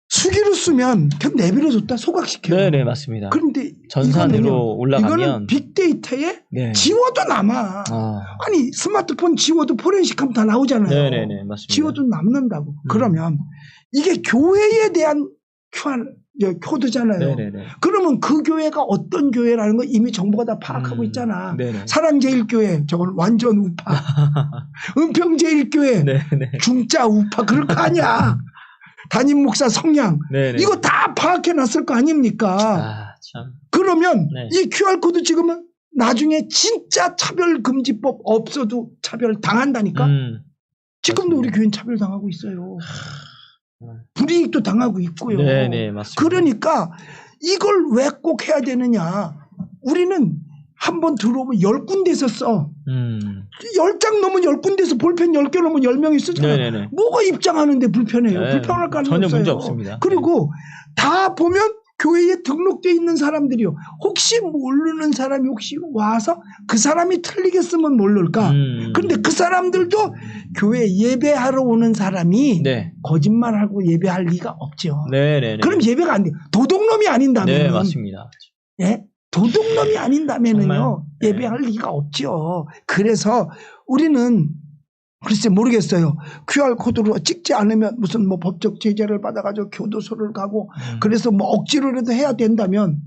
수기로 쓰면 그냥 내버려뒀다 소각시켜요. 네네, 맞습니다. 그런데 전산으로 올라가면 이거는 빅데이터에 네. 지워도 남아. 아니 스마트폰 지워도 포렌식하면 다 나오잖아요. 네네네, 맞습니다. 지워도 남는다고. 그러면 이게 교회에 대한 코드잖아요. 네네네. 그러면 그 교회가 어떤 교회라는 거 이미 정보가 다 파악하고 있잖아. 네네. 사랑제일교회 저건 완전 우파. 은평제일교회 네네. 중짜 우파 그럴 거 아니야. 담임 목사 성향 네네. 이거 다 파악해놨을 거 아닙니까? 아, 참. 그러면 네. 이 QR코드 찍으면 나중에 진짜 차별금지법 없어도 차별 당한다니까. 지금도 우리 교인 차별 당하고 있어요. 불이익도 당하고 있고요. 네네, 맞습니다. 그러니까 이걸 왜 꼭 해야 되느냐. 우리는 한번 들어오면 10군데서 써. 10장 넘으면 10군데서 볼펜 10개 넘으면 10명이 쓰잖아요. 네네네. 뭐가 입장하는데 불편해요. 네, 불편할 거 전혀 없어요. 문제 없습니다. 그리고 다 보면 교회에 등록되어 있는 사람들이요. 혹시 모르는 사람이 혹시 와서 그 사람이 틀리게 쓰면 모를까. 그런데 그 사람들도 교회 예배하러 오는 사람이 네. 거짓말하고 예배할 리가 없죠. 네네네. 그럼 예배가 안 돼요. 도둑놈이 아닌다면. 네, 맞습니다. 예? 도둑놈이 아닌다면은요. 정말? 네. 예배할 리가 없죠. 그래서 우리는 글쎄 모르겠어요. QR코드로 찍지 않으면 무슨 뭐 법적 제재를 받아가지고 교도소를 가고 그래서 뭐 억지로라도 해야 된다면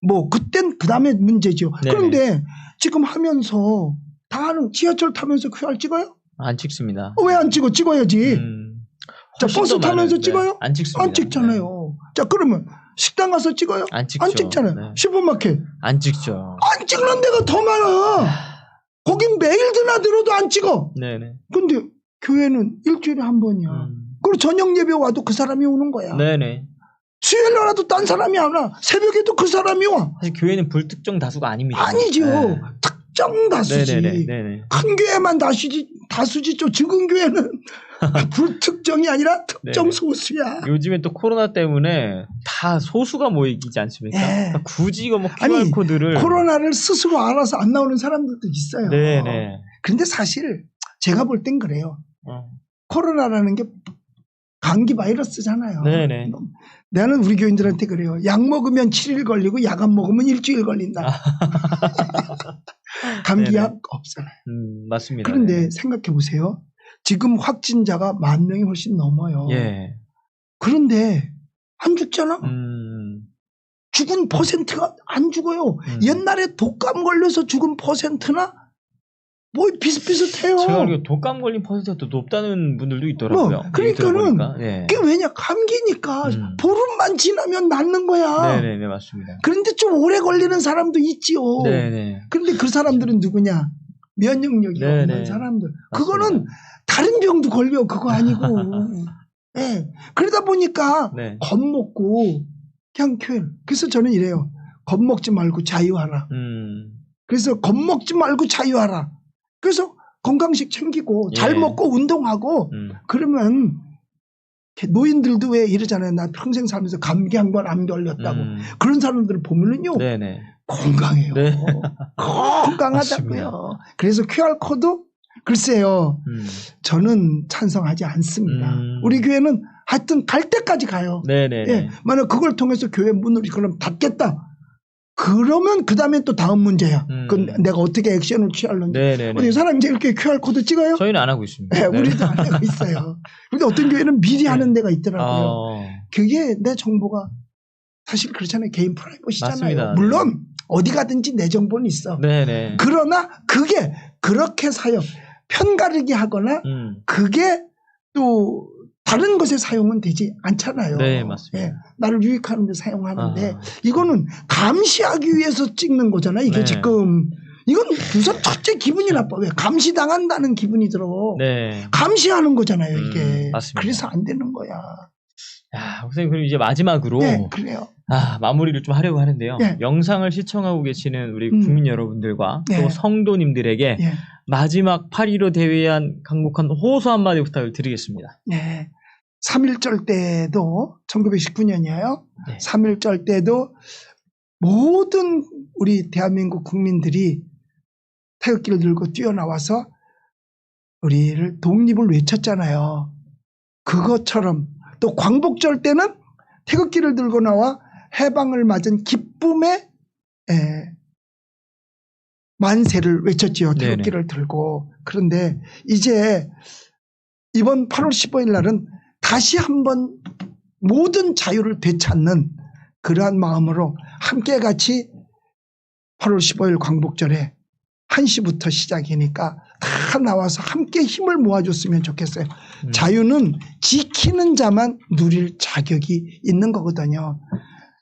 뭐 그땐 그 다음에 문제죠. 네네. 그런데 지금 하면서 다 하는 지하철 타면서 QR 찍어요? 안 찍습니다. 왜 안 찍어? 찍어야지. 자, 훨씬 버스 더 타면서 많은데. 찍어요? 안 찍습니다. 안 찍잖아요. 자, 그러면 식당 가서 찍어요? 안 찍죠. 안 찍잖아요. 네. 슈퍼마켓 안 찍죠. 안 안 찍는 데가 더 많아. 거긴 매일 드나들어도 안 찍어. 네네. 근데 교회는 일주일에 한 번이야. 그리고 저녁 예배 와도 그 사람이 오는 거야. 네네. 수요일 날라도 딴 사람이 안 와. 새벽에도 그 사람이 와. 사실 교회는 불특정 다수가 아닙니다. 아니죠. 네. 특정 다수지. 네네. 큰 교회만 다수지 좀 적은 교회는 불특정이 아니라 특정 네네. 소수야. 요즘에 또 코로나 때문에 다 소수가 모이지 않습니까? 예. 그러니까 굳이 이거 뭐 아니, QR코드를 코로나를 스스로 알아서 안 나오는 사람들도 있어요. 네네. 그런데 사실 제가 볼 땐 그래요. 어. 코로나라는 게 감기 바이러스잖아요. 네네. 나는 우리 교인들한테 그래요. 약 먹으면 7일 걸리고 약 안 먹으면 일주일 걸린다. 감기약 없어요. 맞습니다. 그런데 네. 생각해 보세요. 지금 확진자가 10,000명이 훨씬 넘어요. 예. 그런데 안 죽잖아. 죽은 퍼센트가 안 죽어요. 옛날에 독감 걸려서 죽은 퍼센트나 뭐 비슷비슷해요. 제가 알기로 독감 걸린 퍼센트가 더 높다는 분들도 있더라고요. 그러니까는 예. 그게 왜냐 감기니까 보름만 지나면 낫는 거야. 네네 맞습니다. 그런데 좀 오래 걸리는 사람도 있지요. 네네. 그런데 그 사람들은 누구냐? 면역력이 네네. 없는 사람들. 맞습니다. 그거는 다른 병도 걸려. 그거 아니고. 네. 그러다 보니까 네. 겁먹고 그냥 교회. 그래서 저는 이래요. 겁먹지 말고 자유하라. 그래서 겁먹지 말고 자유하라. 그래서 건강식 챙기고 잘 예. 먹고 운동하고 그러면 노인들도 왜 이러잖아요. 나 평생 살면서 감기 한 번 안 걸렸다고. 그런 사람들을 보면은요. 네네. 건강해요. 네. 건강하다고요. 맞습니다. 그래서 QR코드 글쎄요. 저는 찬성하지 않습니다. 우리 교회는 하여튼 갈 때까지 가요. 네네. 예, 만약 그걸 통해서 교회 문을 그럼 닫겠다. 그러면 그 다음에 또 다음 문제야. 그건 내가 어떻게 액션을 취할는지. 네네네. 어디 사람이 이제 이렇게 QR코드 찍어요? 저희는 안 하고 있습니다. 네, 우리도 안 하고 있어요. 근데 어떤 교회는 미리 하는 데가 있더라고요. 그게 내 정보가 사실 그렇잖아요. 개인 프라이버시잖아요. 맞습니다. 물론 어디 가든지 내 정보는 있어. 네네. 그러나 그게 그렇게 편가르기 하거나 그게 또 다른 것에 사용은 되지 않잖아요. 네, 맞습니다. 예, 나를 유익하는 데 사용하는데 이거는 감시하기 위해서 찍는 거잖아요. 이게 네. 지금 이건 우선 첫째 기분이 나빠. 왜? 감시당한다는 기분이 들어. 네. 감시하는 거잖아요. 이게. 맞습니다. 그래서 안 되는 거야. 야, 선생님 그럼 이제 마지막으로 네, 그래요. 마무리를 좀 하려고 하는데요. 네. 영상을 시청하고 계시는 우리 국민 여러분들과 네. 또 성도님들에게 예. 마지막 8.15 대회에 대한 강력한 호소 한마디 부탁을 드리겠습니다. 네. 3.1절 때도 1919년이에요. 네. 3.1절 때도 모든 우리 대한민국 국민들이 태극기를 들고 뛰어나와서 우리를 독립을 외쳤잖아요. 그것처럼 또 광복절 때는 태극기를 들고 나와 해방을 맞은 기쁨의 만세를 외쳤지요. 태극기를 들고. 그런데 이제 이번 8월 15일 날은 다시 한번 모든 자유를 되찾는 그러한 마음으로 함께 같이 8월 15일 광복절에 1시부터 시작이니까 다 나와서 함께 힘을 모아줬으면 좋겠어요. 자유는 지키는 자만 누릴 자격이 있는 거거든요.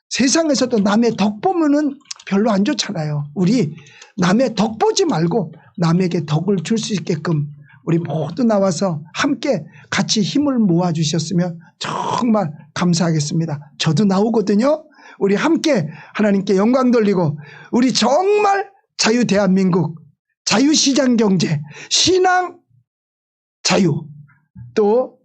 세상에서도 남의 덕 보면은 별로 안 좋잖아요. 우리 남의 덕 보지 말고 남에게 덕을 줄 수 있게끔 우리 모두 나와서 함께 같이 힘을 모아주셨으면 정말 감사하겠습니다. 저도 나오거든요. 우리 함께 하나님께 영광 돌리고 우리 정말 자유 대한민국, 자유시장 경제, 신앙 자유 또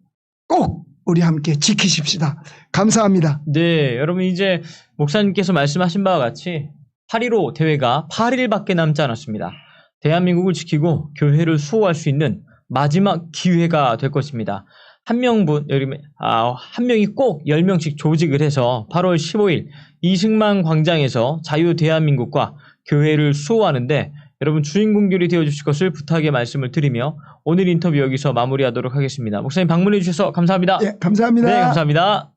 꼭 우리 함께 지키십시다. 감사합니다. 네, 여러분 이제 목사님께서 말씀하신 바와 같이 8.15 대회가 8일밖에 남지 않았습니다. 대한민국을 지키고 교회를 수호할 수 있는 마지막 기회가 될 것입니다. 한 명이 꼭 10명씩 조직을 해서 8월 15일 이승만 광장에서 자유 대한민국과 교회를 수호하는데 여러분 주인공들이 되어주실 것을 부탁의 말씀을 드리며 오늘 인터뷰 여기서 마무리하도록 하겠습니다. 목사님 방문해 주셔서 감사합니다. 네, 감사합니다. 네, 감사합니다.